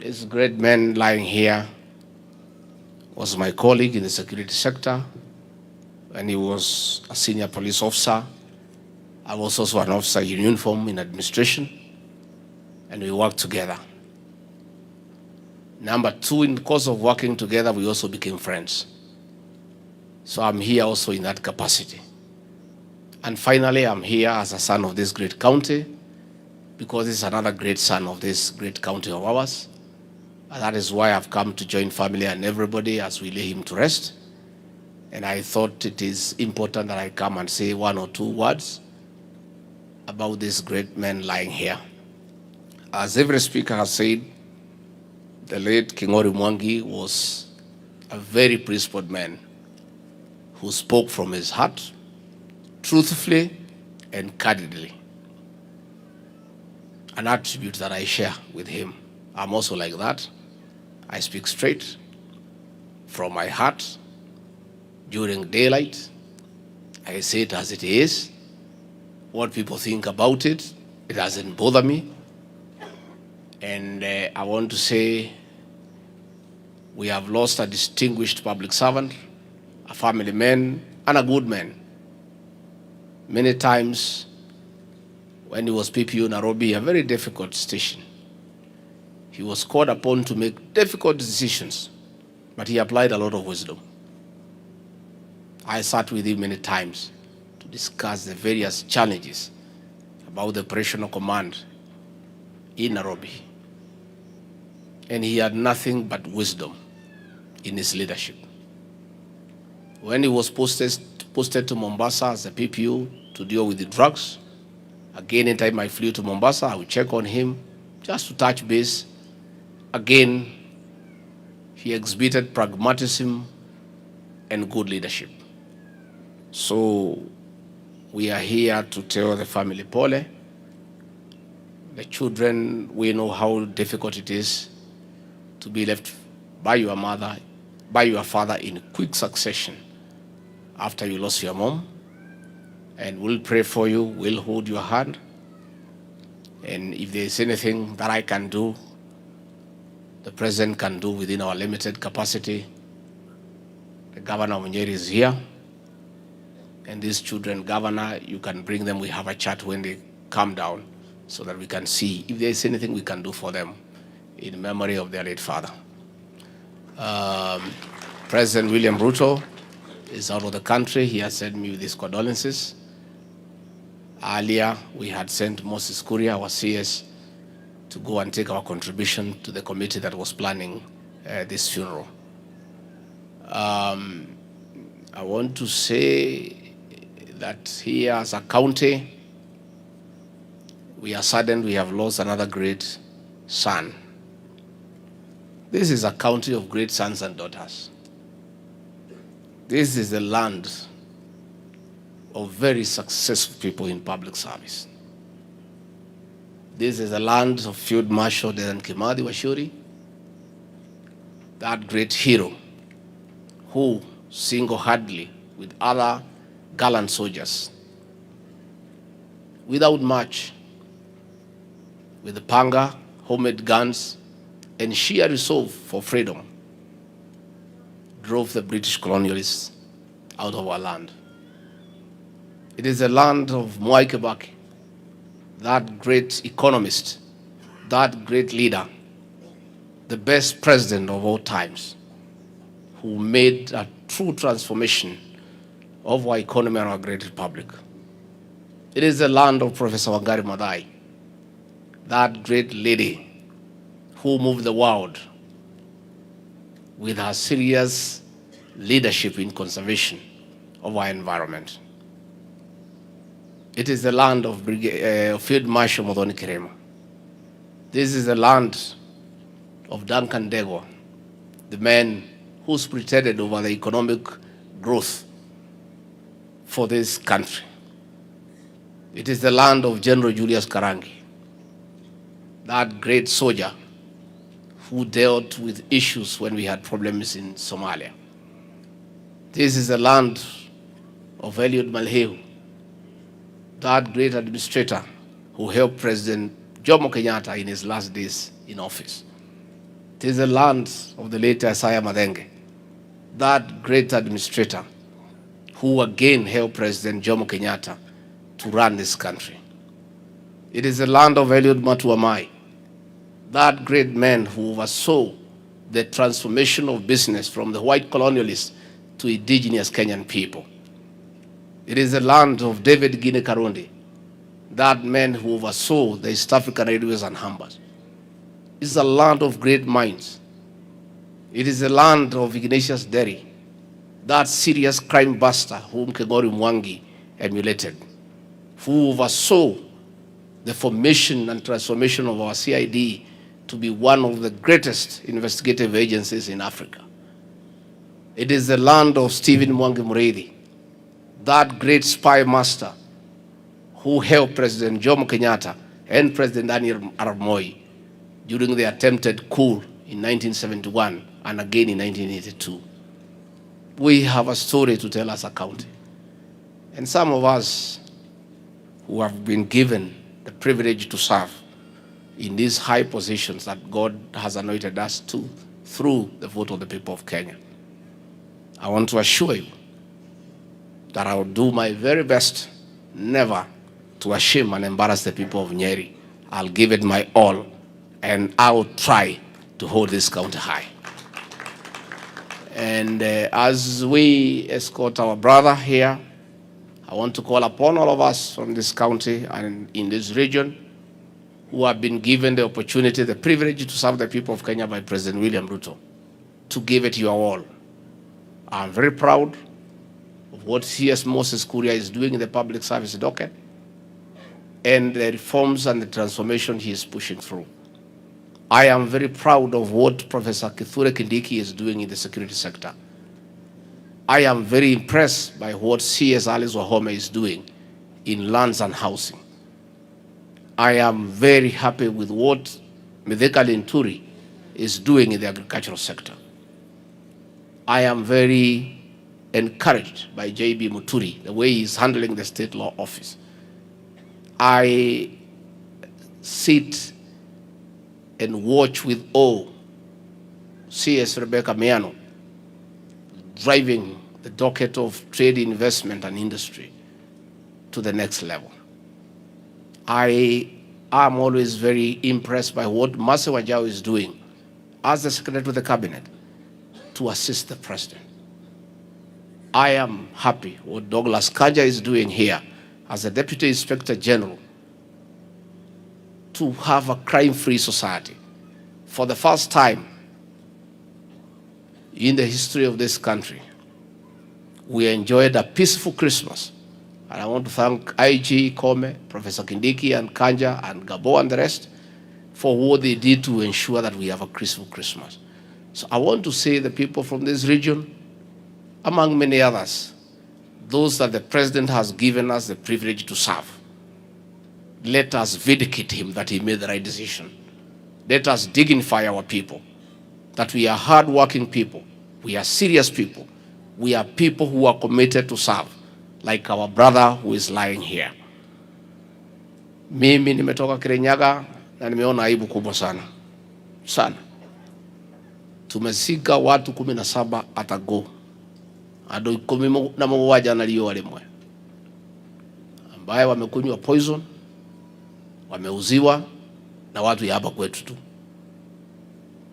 this great man lying here was my colleague in the security sector, and he was a senior police officer. I was also an officer in uniform in administration, and we worked together. Number 2, in the course of working together, we also became friends. So I'm here also in that capacity. And finally, I'm here as a son of this great county, because it's another great son of this great county of ours. And that is why I've come to join family and everybody as we lay him to rest. And I thought it is important that I come and say 1 or 2 words about this great man lying here. As every speaker has said, the late Kingori Mwangi was a very principled man who spoke from his heart, truthfully and candidly. An attribute that I share with him. I'm also like that. I speak straight from my heart during daylight. I say it as it is. What people think about it, it doesn't bother me. And I want to say we have lost a distinguished public servant, a family man, and a good man. Many times when he was PPU Nairobi, a very difficult station, he was called upon to make difficult decisions, but he applied a lot of wisdom. I sat with him many times to discuss the various challenges about the operational command in Nairobi. And he had nothing but wisdom in his leadership. When he was posted to Mombasa as a PPO to deal with the drugs, again, anytime I flew to Mombasa, I would check on him just to touch base. Again, he exhibited pragmatism and good leadership. So we are here to tell the family pole. The children, we know how difficult it is to be left by your mother, by your father in quick succession after you lost your mom. And we'll pray for you, we'll hold your hand. And if there's anything that I can do, the president can do within our limited capacity, the governor of Nyeri is here. And these children, governor, you can bring them, we have a chat when they come down so that we can see if there's anything we can do for them in memory of their late father. President William Ruto is out of the country. He has sent me with his condolences. Earlier, we had sent Moses Kuria, our CS, to go and take our contribution to the committee that was planning this funeral. I want to say that here as a county, we are saddened we have lost another great son. This is a county of great sons and daughters. This is the land of very successful people in public service. This is the land of Field Marshal Dedan Kimathi Washuri, that great hero who single-handedly, with other gallant soldiers, without much, with the panga, homemade guns, and sheer resolve for freedom, drove the British colonialists out of our land. It is the land of Mwai Kibaki, that great economist, that great leader, the best president of all times, who made a true transformation of our economy and our great republic. It is the land of Professor Wangari Maathai, that great lady who moved the world with her serious leadership in conservation of our environment. It is the land of Field Marshal Muthoni Kirema. This is the land of Duncan Degwa, the man who pretended over the economic growth for this country. It is the land of General Julius Karangi, that great soldier who dealt with issues when we had problems in Somalia. This is the land of Eliud Malhehu, that great administrator who helped President Jomo Kenyatta in his last days in office. It is the land of the late Isaiah Madenge, that great administrator who again helped President Jomo Kenyatta to run this country. It is the land of Eliud Matuamai, that great man who oversaw the transformation of business from the white colonialists to indigenous Kenyan people. It is the land of David Gine Karundi, that man who oversaw the East African Railways and Hambas. It is a land of great minds. It is the land of Ignatius Derry, that serious crime buster whom Kegori Mwangi emulated, who oversaw the formation and transformation of our CID to be one of the greatest investigative agencies in Africa. It is the land of Stephen Mwangi Muredi, that great spy master who helped President Jomo Kenyatta and President Daniel Arap Moi during the attempted coup in 1971 and again in 1982. We have a story to tell as a county. And some of us who have been given the privilege to serve in these high positions that God has anointed us to through the vote of the people of Kenya. I want to assure you that I will do my very best never to shame and embarrass the people of Nyeri. I'll give it my all, and I'll try to hold this county high. And as we escort our brother here, I want to call upon all of us from this county and in this region who have been given the opportunity, the privilege to serve the people of Kenya by President William Ruto, to give it your all. I'm very proud of what CS Moses Kuria is doing in the public service docket and the reforms and the transformation he is pushing through. I am very proud of what Professor Kithure Kindiki is doing in the security sector. I am very impressed by what CS Alice Wahome is doing in lands and housing. I am very happy with what Mithika Linturi is doing in the agricultural sector. I am very encouraged by JB Muturi, the way he's handling the state law office. I sit and watch with awe CS Rebecca Miano driving the docket of trade, investment, and industry to the next level. I am always very impressed by what Mase Wajao is doing as the Secretary to the Cabinet to assist the President. I am happy what Douglas Kanja is doing here as the Deputy Inspector General to have a crime-free society. For the first time in the history of this country, we enjoyed a peaceful Christmas. And I want to thank IG, Kome, Professor Kindiki, and Kanja, and Gabo, and the rest for what they did to ensure that we have a peaceful Christmas. So I want to say the people from this region, among many others, those that the President has given us the privilege to serve, let us vindicate him that he made the right decision. Let us dignify our people, that we are hard-working people, we are serious people, we are people who are committed to serve, like our brother who is lying here. Mimi nimetoka Kirinyaga na nimeona aibu kubwa sana. Sana. Tumesika watu 17 atago. Ado 17 na lio walimwe. Ambaye wamekunywa poison, wameuziwa na watu ya hapa kwetu tu.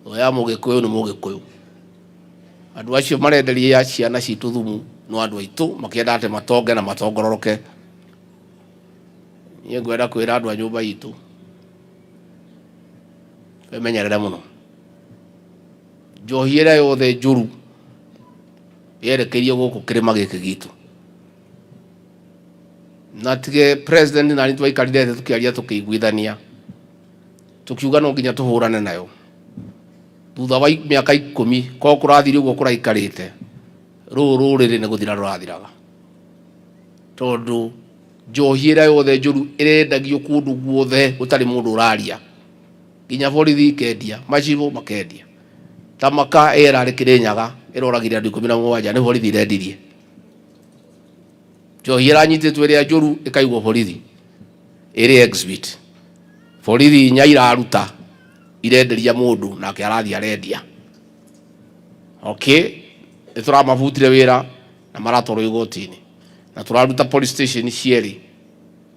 Oya Mugikuyu ni Mugikuyu. Andu acio marenderia ciana citu thumu no andu aitu makienda ate matonge na matongororoke. Niĩ ngwenda kwĩra andu a nyũmba itu memenyerere muno. Njohi ĩrĩa yothe njũru yerekeirio gũkũ kĩrĩma gĩkĩ gitu. Na tige President na nitwa ikarire thĩ tukiaria tukiguithania. Tukiuga no nginya tuhũrane nayo. Thutha wa mĩaka 10 ko kũrathire ũguo kũraikarĩte rũrĩrĩ nĩ gũthira rũrathiraga, tondũ njohi ĩrĩa yothe njũru ĩrendagio kũndũ guothe gũtarĩ mũndũ ũraria, nginya borithi ikendia, macibũ makendia. Tamaka ĩrarĩ Kĩrĩnyaga ĩroragire andũ 17 nĩ borithi irendirie. Njohi ĩranyitĩtwo ĩrĩa njũru ĩkaigwo borithi ĩrĩ exhibit, borithi inya iraruta irenderia mundu nake arathi arendia. Okay, turamabutire wira na maratoro igotini na turaruta police station cieri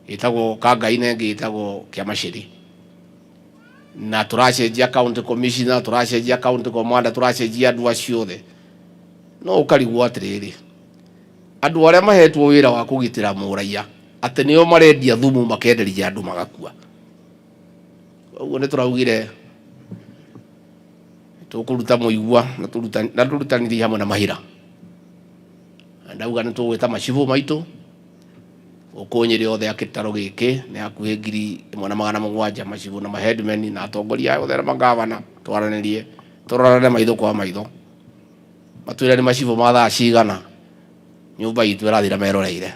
itagwo Kangaine ngi itagwo Kiamashiri na turacenjia county commissioner, turacenjia county commander, turacenjia andu aciothe. No ukarigwo atiriri, andu aria mahetwo wira wa kugitira muraia ati nio marendia thumu makenderia andu magakua. Uguo ni turaugire tukuruta muigua na turutanithia hamwe na mahira. Ndauga ni tugwita macibu maitu ukunyiri othe akitaro giki ni hakuhi 1,700 macibu na maheadmen na atongoria othe na magavana twaranirie turorane maitho kwa maitho matwira ni macibu ma thaa cigana nyumba itu irathira meroreire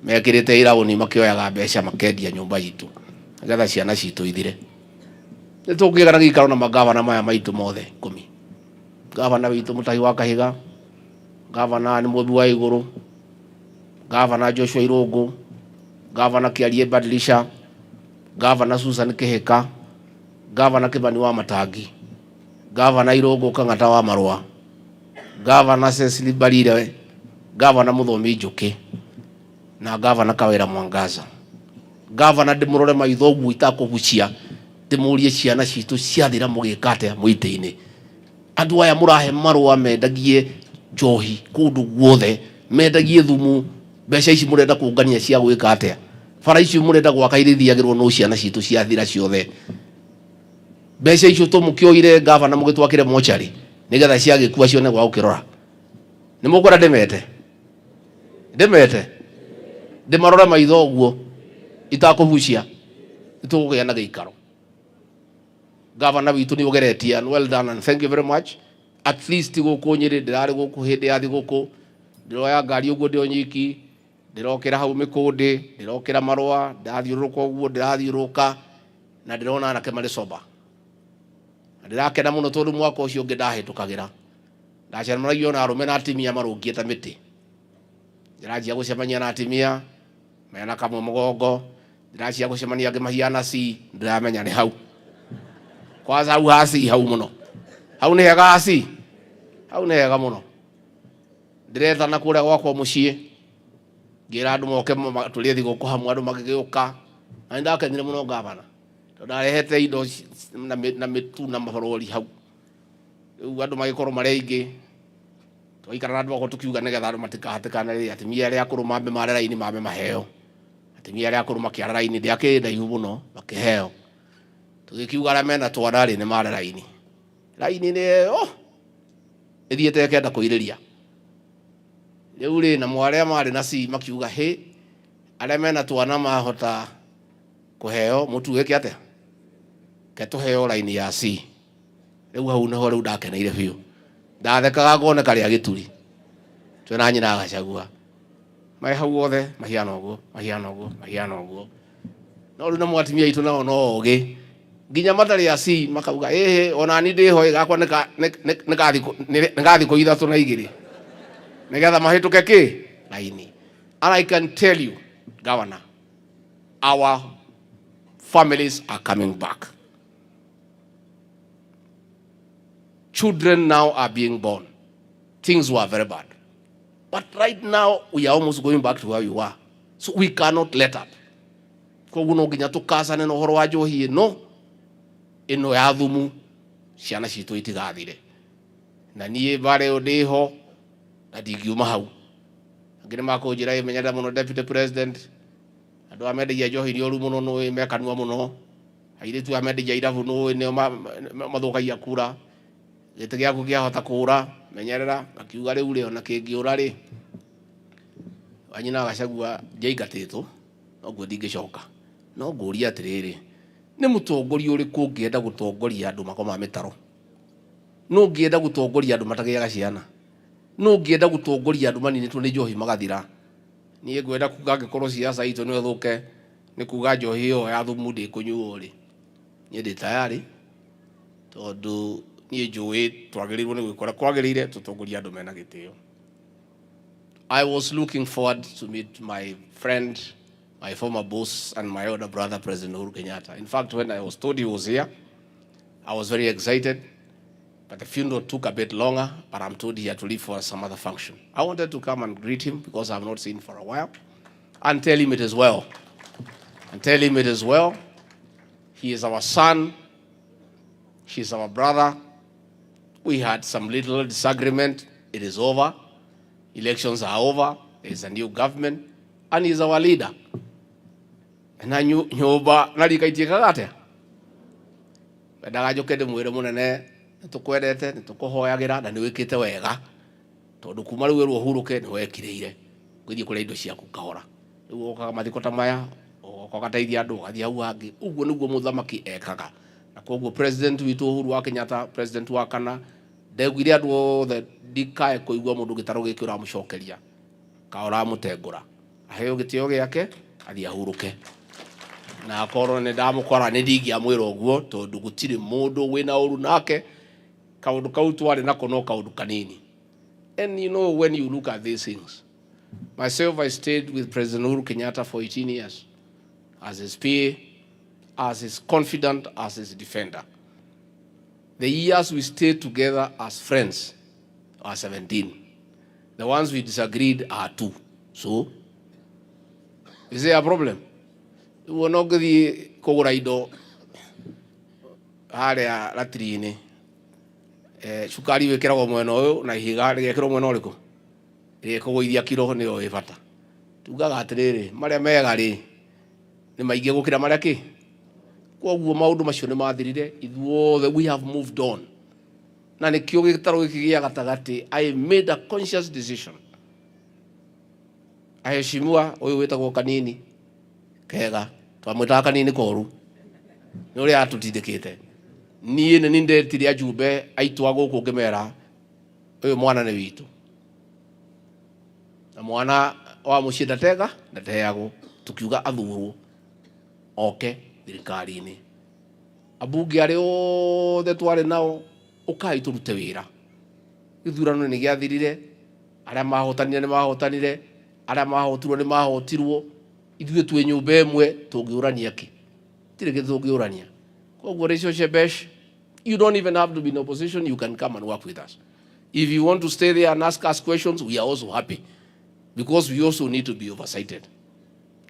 mekirite irauni makioyaga mbeca makendia nyumba itu ngetha ciana citu ithire. Nitũngĩgana gĩikaro na magavana maya maitu mothe 10. Gavana witũ Mutahi wa Kahiga, gavana ni Mũmbi wa Igũrũ, gavana Joshua Irũngũ, gavana Kiarie Badilisha, gavana Susan Kĩhĩka, gavana Kĩbani wa Matangi, gavana Irũngũ Kang'ata wa Marũa, gavana Cecily Mbarire, gavana Mũthomi Njũkĩ na gavana Kawĩra Mwangaza. Gavana ndĩmũrore maitho ũguo itakũgucia timurie ciana citu ciathira mugikate muite-ini. Andu aya murahe marua mendagie njohi kundu guothe, mendagie thumu, mbeca ici murenda kungania cia gwika atia, bara ici murenda gwaka irithiagirwo no ciana citu ciathira ciothe. Mbeca icio tumukioire gavana mugitwakire mochari nigetha ciagikua cione gwa ukirora. Ni mugura ndemete ndemete ndimarore maitho guo itakubucia itugugia na giikaro. Governor witu ni ugeretia, and well done and thank you very much. At least guku Nyeri ndirari guku hindi ya thiguku ndiroya ngari uguo ndio nyiki ndirokira hau mikundi ndirokira marua ndathiuruka uguo ndirathiuruka na ndirona anake mari soba ndirakena muno tondu mwaka ucio ungi ndahitukagira ndacemanagia na arume na atimia marungie ta miti ndirajia gucemania na atimia mena kamwe mugongo ndirajia gucemania angi mahiana si ndiramenya ni hau kwanza hau hasi hau muno hau ni hega hasi hau ni hega muno ndirethana kuria gwakwa mucii ngira andu moke tulie thiguku hamwe andu magigiuka na ndakenire muno gavana ndarehete indo na mitu na mabarori hau riu andu magikorwo mari aingi twaikara na andu ako tukiuga nigetha andu matikahatikana ri atimia aria akuru mambe mare raini mambe maheo atimia aria akuru makiara raini ndiakenda ihu muno makiheo tugikiuga aria mena twanari ni mare raini raini ni ithiete kenda kuiriria riu ri na mwaria mari na si makiuga he aria mena twana mahota kuheo mutu wiki atia ketuheo raini ya si riu hau naho riu ndakeneire biu ndathekaga ngone karia gituri twena nyina Gachagua mai hau othe mahiano guo no riu na mwatimia itu nao no ogi nginya matari ya si makauga ona ni ndiho gakwa nikathi ko ithatu na igiri nigetha mahituke ki raini. And I can tell you, Governor, our families are coming back. Children now are being born. Things were very bad. But right now, we are almost going back to where we were. So we cannot let up. Koguno ginya tukasane no horo wa njohi no ino ya thumu ciana citu itigathire. Na nie bare ndiho na ndingiuma hau. Angine makunjira imenyera muno Deputy President. Andu amendegia njohi ni oru muno no mekanua muno. Airitu amendegia irabu no ne mathukagia kura. Gite giaku giahota kura menyerera akiuga riu ri ona kingiura ri anyina Gachagua njaigatitwo no guo ndingicoka no nguria atiriri ni mutongoria uriku ungienda gutongoria andu makoma mitaro no ungienda gutongoria andu matagiaga ciana no ungienda gutongoria andu maninitwo ni njohi magathira nie ngwenda kuga ngikorwo siasa itu no thuke ni kuga njohi iyo ya thumu ndi kunyuo ri nie ndi tayari tondu nie njui twagirirwo ni gwikora kwagirire tutongoria andu mena gitio. I was looking forward to meet my friend, my former boss, and my older brother, President Uhuru Kenyatta. In fact, when I was told he was here, I was very excited. But the funeral took a bit longer, but I'm told he had to leave for some other function. I wanted to come and greet him because I've not seen him for a while, and tell him it is well. He is our son. He's our brother. We had some little disagreement. It is over. Elections are over. There's a new government. And he's our leader. And I knew nyoba narikaitika gate. Bendaga jokede mwire munene nitukwendete nitukuhoyagira na niwikite wega. Tondu kuma riu Uhuru ni wekiriire. Gwithie kuri indo ciaku kahora. Riu okaga mathikota maya okagateithia andu gathia hau angi. Uguo niguo muthamaki ekaga. Na koguo President witu Uhuru wa Kenyatta, President wa kana ndegwire andu othe ndikae kuigua mundu gitaro giki uramucokeria ka uramutengura aheo gitio giake athi ahuruke na akorwo ni ndamukora ni ndingia mwira uguo tondu gutiri mundu wina uru nake kaundu kau twari nako no kaundu kanini. And you know, when you look at these things, myself, I stayed with President Uhuru Kenyatta for 18 years as his peer, as his confidant, as his defender. The years we stayed together as friends are 17. The ones we disagreed are 2. So, is there a problem? We no gthi kugura indo haria latrini cukari wikiragwo mwena uyu na ihiga rigekirwo mwena uriku rikugoithia kiro ni o ibata tugaga atiriri maria mega ri ni maingi gukira maria ki koguo maundu macio ni mathirire ithuothe we have moved on na nikio gitaro giki gia gatagati I made a conscious decision aheshimiwa uyu witagwo kanini kega twamwitaga kanini koru ni uria atutindikite nie ni ndetire ajumbe aitwa guku ngimera uyu mwana ni witu na mwana wa mucinda tega na teago tukiuga athurwo oke thirikari-ini abunge ari othe twari nao ukai turute wira githurano ni giathirire aria mahotanire ni mahotanire aria mahotirwo ni mahotirwo ithuĩ twĩ nyũmba ĩmwe tũngĩũrania kĩ tire kĩ tũngĩũrania koguo Rachel Shebesh, you don't even have to be in opposition, you can come and work with us. If you want to stay there and ask us questions, we are also happy because we also need to be oversighted,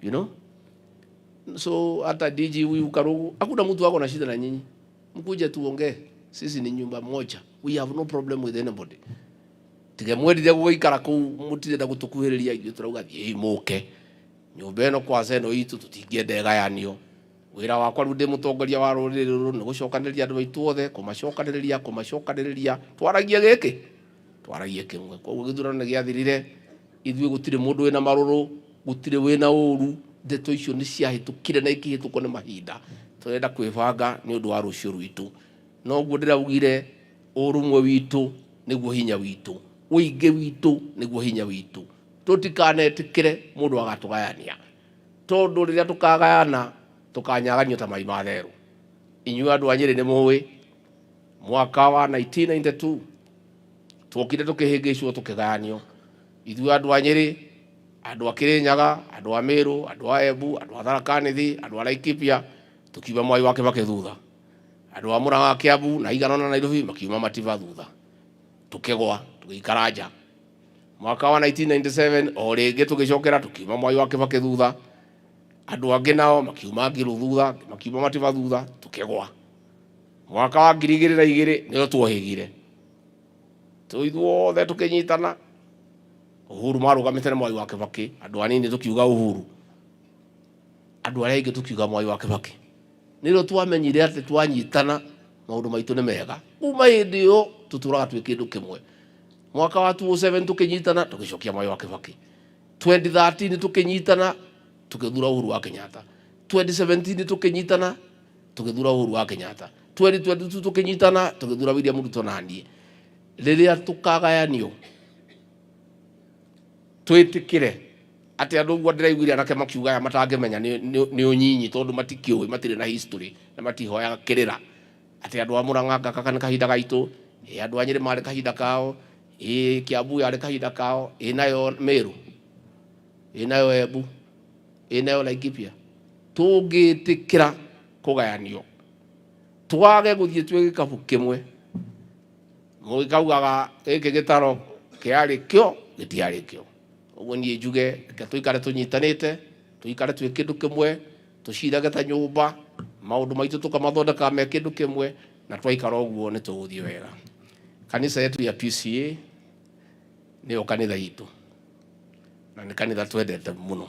you know. So hata DG huyu Karugu hakuna mtu wako na shida na nyinyi, mkuje tuongee, sisi ni nyumba moja, we have no problem with anybody. Tigemwendithia gũgĩikara kũu mũtirenda gũtũkuhĩrĩria ithuĩ turauga thiĩ mũke nyũmba ĩno kwa seno itũ tũtingĩenda ĩgayanio. Wĩra wakwa rĩu ndĩ mũtongoria wa rũrĩrĩ rũrũ nĩ gũcokanĩrĩria andũ aitũ othe, kũmacokanĩrĩria twaragie gĩkĩ twaragie kĩmwe. Koguo gĩthurano nĩ gĩathirire, ithuĩ gũtirĩ mũndũ wĩna marũrũ, gũtirĩ wĩna ũru, ndeto icio nĩ ciahĩtũkire na ikĩhĩtũkwo nĩ mahinda. Tũrenda kwĩbanga nĩ ũndũ wa rũciũ rwitũ. Noguo ndĩraugire ũrũmwe witũ nĩguo hinya witũ, ũingĩ witũ nĩguo hinya witũ. Tũtikanetĩkĩre mũndũ agatũgayania, tondũ rĩrĩa tũkagayana tũkanyaganio ta mai ma therũ. Inyuĩ andũ a Nyeri nĩ mũĩ mwaka wa 1992 twokire tũkĩhĩngĩcwo tũkĩgayanio. Ithuĩ andũ a Nyeri, andũ a Kĩrĩnyaga, andũ a Mĩrũ, andũ a Embu, andũ a Tharaka Nithi, andũ a Laikipia tukiuma Mwai wa Kĩbakĩ thutha, andũ a Mũrang'a, Kĩambu na Igana na Nairobi makiuma Matiba thutha, tũkĩgwa tũgĩikara nja. Mwaka wa 1997 o rĩngĩ tũgĩcokera tũkiuma Mwai wa Kĩbakĩ thutha, andũ angĩ nao makiuma Ngĩrũ thutha, makiuma Matiba thutha, tũkĩgwa. Mwaka wa 2002 nĩyo twohĩgire, ithuothe tũkĩnyitana. Uhuru marũgamĩte na Mwai wa Kĩbakĩ, andũ anini tũkiuga Uhuru, andũ arĩa aingĩ tũkiuga Mwai wa Kĩbakĩ. Nĩrĩo twamenyire atĩ twanyitana maũndũ maitũ nĩ mega. Kuma hĩndĩ ĩyo tũtũraga twĩ kĩndũ kĩmwe. Mwaka wa 2007 tũkĩnyitana tũgĩcokia Mwai wa Kĩbakĩ, 2013 tũkĩnyitana tũkĩthura Uhuru wa Kenyatta, 2017 tũkĩnyitana tũkĩthura Uhuru wa Kenyatta, 2022 tũkĩnyitana tũkĩthura William Ruto na niĩ. Rĩrĩa tũkagayanio twĩtĩkĩre atĩ andũ ũguo ndĩraiguire anake makiuga aya matangĩmenya nĩ ũnyinyi tondũ matikĩũĩ, matirĩ na history na matihoyaga kĩrĩra, atĩ andũ a Mũrang'a gaka nĩ kahinda gaitũ, andũ a Nyeri marĩ kahinda kao, Kiambu yarĩ kahinda kao, nayo Meru, nayo Embu, nayo Laikipia. Tũngĩtĩkĩra kũgayanio twage gũthiĩ twĩ gĩkabũ kĩmwe, mũgĩkaugaga gĩkĩ gĩtaro kĩarĩ kĩo gĩtiarĩ kĩo. Ũguo niĩ njuge reke tũikare tũnyitanĩte, tũikare twĩ kĩndũ kĩmwe, tũcirage ta nyũmba, maũndũ maitũ tũkamathondeka me kĩndũ kĩmwe, na twaikara ũguo nĩ tũgũthiĩ wega. Kanitha yetu ya PCA nĩyo kanitha itũ na nĩ kanitha twendete mũno.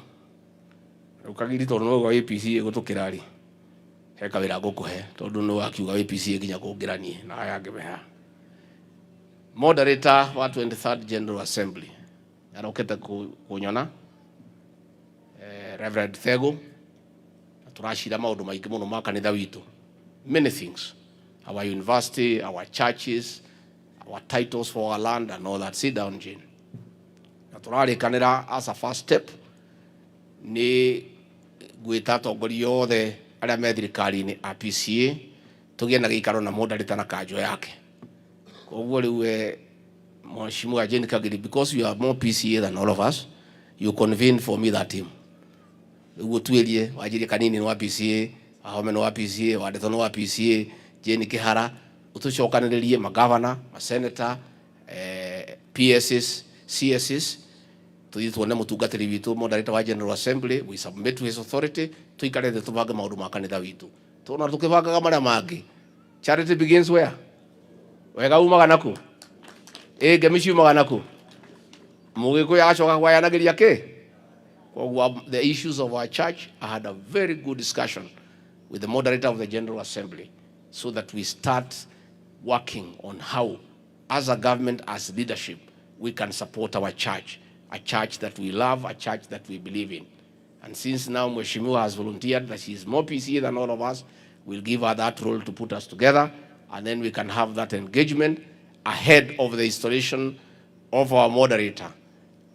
Rĩu kagiri tondũ no gwa PCA gũtũkĩra rĩ, he kawĩra ngũkũhe tondũ nĩ wakiuga PCA nginya kũngĩranie na aya angĩ meha. Moderator wa 23rd General Assembly arokete kunyona Reverend Thego, turashira maũndũ maingĩ mũno ma kanitha witũ, many things, our university, our churches, our titles for our land and all that. Sit down, Jane. Na turarikanĩra as a first step nĩ gwĩta atongoria othe arĩa me thirikari-inĩ a PCA tũgĩe na gĩikaro na moderator na kanjũ yake. Koguo rĩu Mheshimiwa Jane Kagiri, because you are more PCA than all of us, you convene for me that team. Rĩu tuerie Wanjiri Kanini nĩ wa PCA, Ahome nĩ wa PCA, Wandeto nĩ wa PCA, Jane Kĩhara, ũtũcokanĩrĩrie magavana, maseneta, PSs, CSs, tũthiĩ tuone mũtungatĩri witũ moderator wa General Assembly, we submit to his authority, tũikare thĩ tũbange maũndũ ma kanitha witũ. Tũna tũkĩbangaga marĩa mangĩ. Charity begins where? Wega umaga naku? Ngemi ciumaga naku? Mũgĩkũyũ agacoka kwayanagĩria kĩ? The issues of our church, I had a very good discussion with the moderator of the General Assembly so that we start working on how, as a government, as leadership, we can support our church a church that we love, a church that we believe in. And since now Mheshimiwa has volunteered that she is more PC than all of us, we'll give her that role to put us together, and then we can have that engagement ahead of the installation of our moderator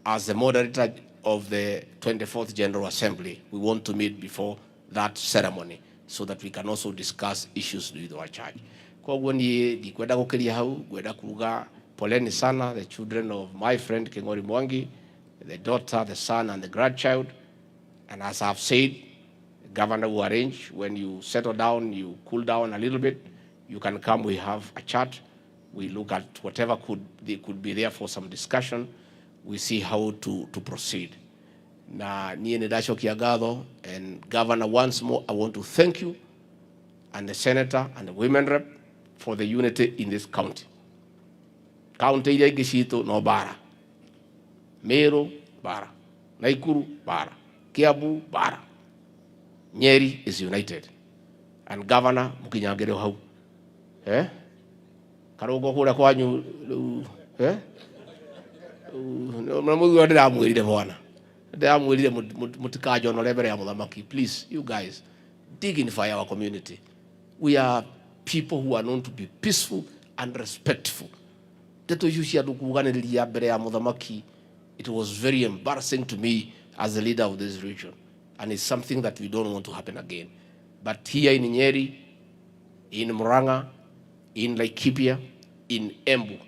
as the moderator of the 24th General Assembly. We want to meet before that ceremony so that we can also discuss issues with our church. Kwa hivyo ni kwenda kukiria hau, kwenda kuruga poleni sana the children of my friend Kingori Mwangi, the daughter, the son, and the grandchild. And as I've said, the governor will arrange when you settle down, you cool down a little bit, you can come, we have a chat, we look at whatever could be there for some discussion, we see how to proceed. Na niye nedasho kiagado, and Governor, once more, I want to thank you and the senator and the women rep for the unity in this county. County ile gishito no bara. Meru bara. Naikuru bara. Kiabu bara. Nyeri is united. And Governor mukinyagere hau. Karogo hura kwanyu mnamugi wa ndamwirire bwana. Ndamwirire mutikajo no lebere ya muthamaki. Please, you guys, dignify our community. We are people who are known to be peaceful and respectful. Tetu yushia dukuganiriria mbere ya muthamaki. It was very embarrassing to me as the leader of this region, and it's something that we don't want to happen again. But here in Nyeri, in Murang'a, in Laikipia, in Embu,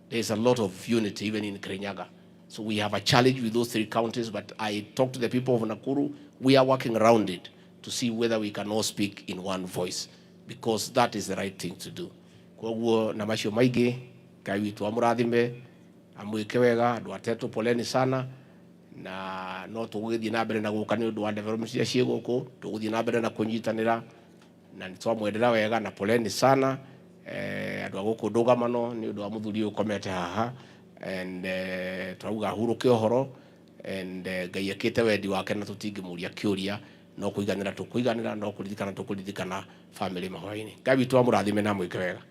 there's a lot of unity, even in Kirinyaga. So we have a challenge with those three counties, but I talked to the people of Nakuru. We are working around it to see whether we can all speak in one voice, because that is the right thing to do. Kwa hivyo na maisho maigi, Ngai witu amurathime, amwike wega, andu a Tetu poleni sana, na no tuguthii na mbere na guka ni undu wa development cia cie guku, tuguthii na mbere na kunyitanira, na nitwamwendera wega na poleni sana. Andu a guku ndugamano ni undu wa muthuri ukomete haha, and twauga huruke uhoro, and Ngai akite wendi wake na tutingimuria kiuria, no kuiganira tukuiganira, no kuririkana tukuririkana family mahoini. Ngai witu amurathime na mwike wega.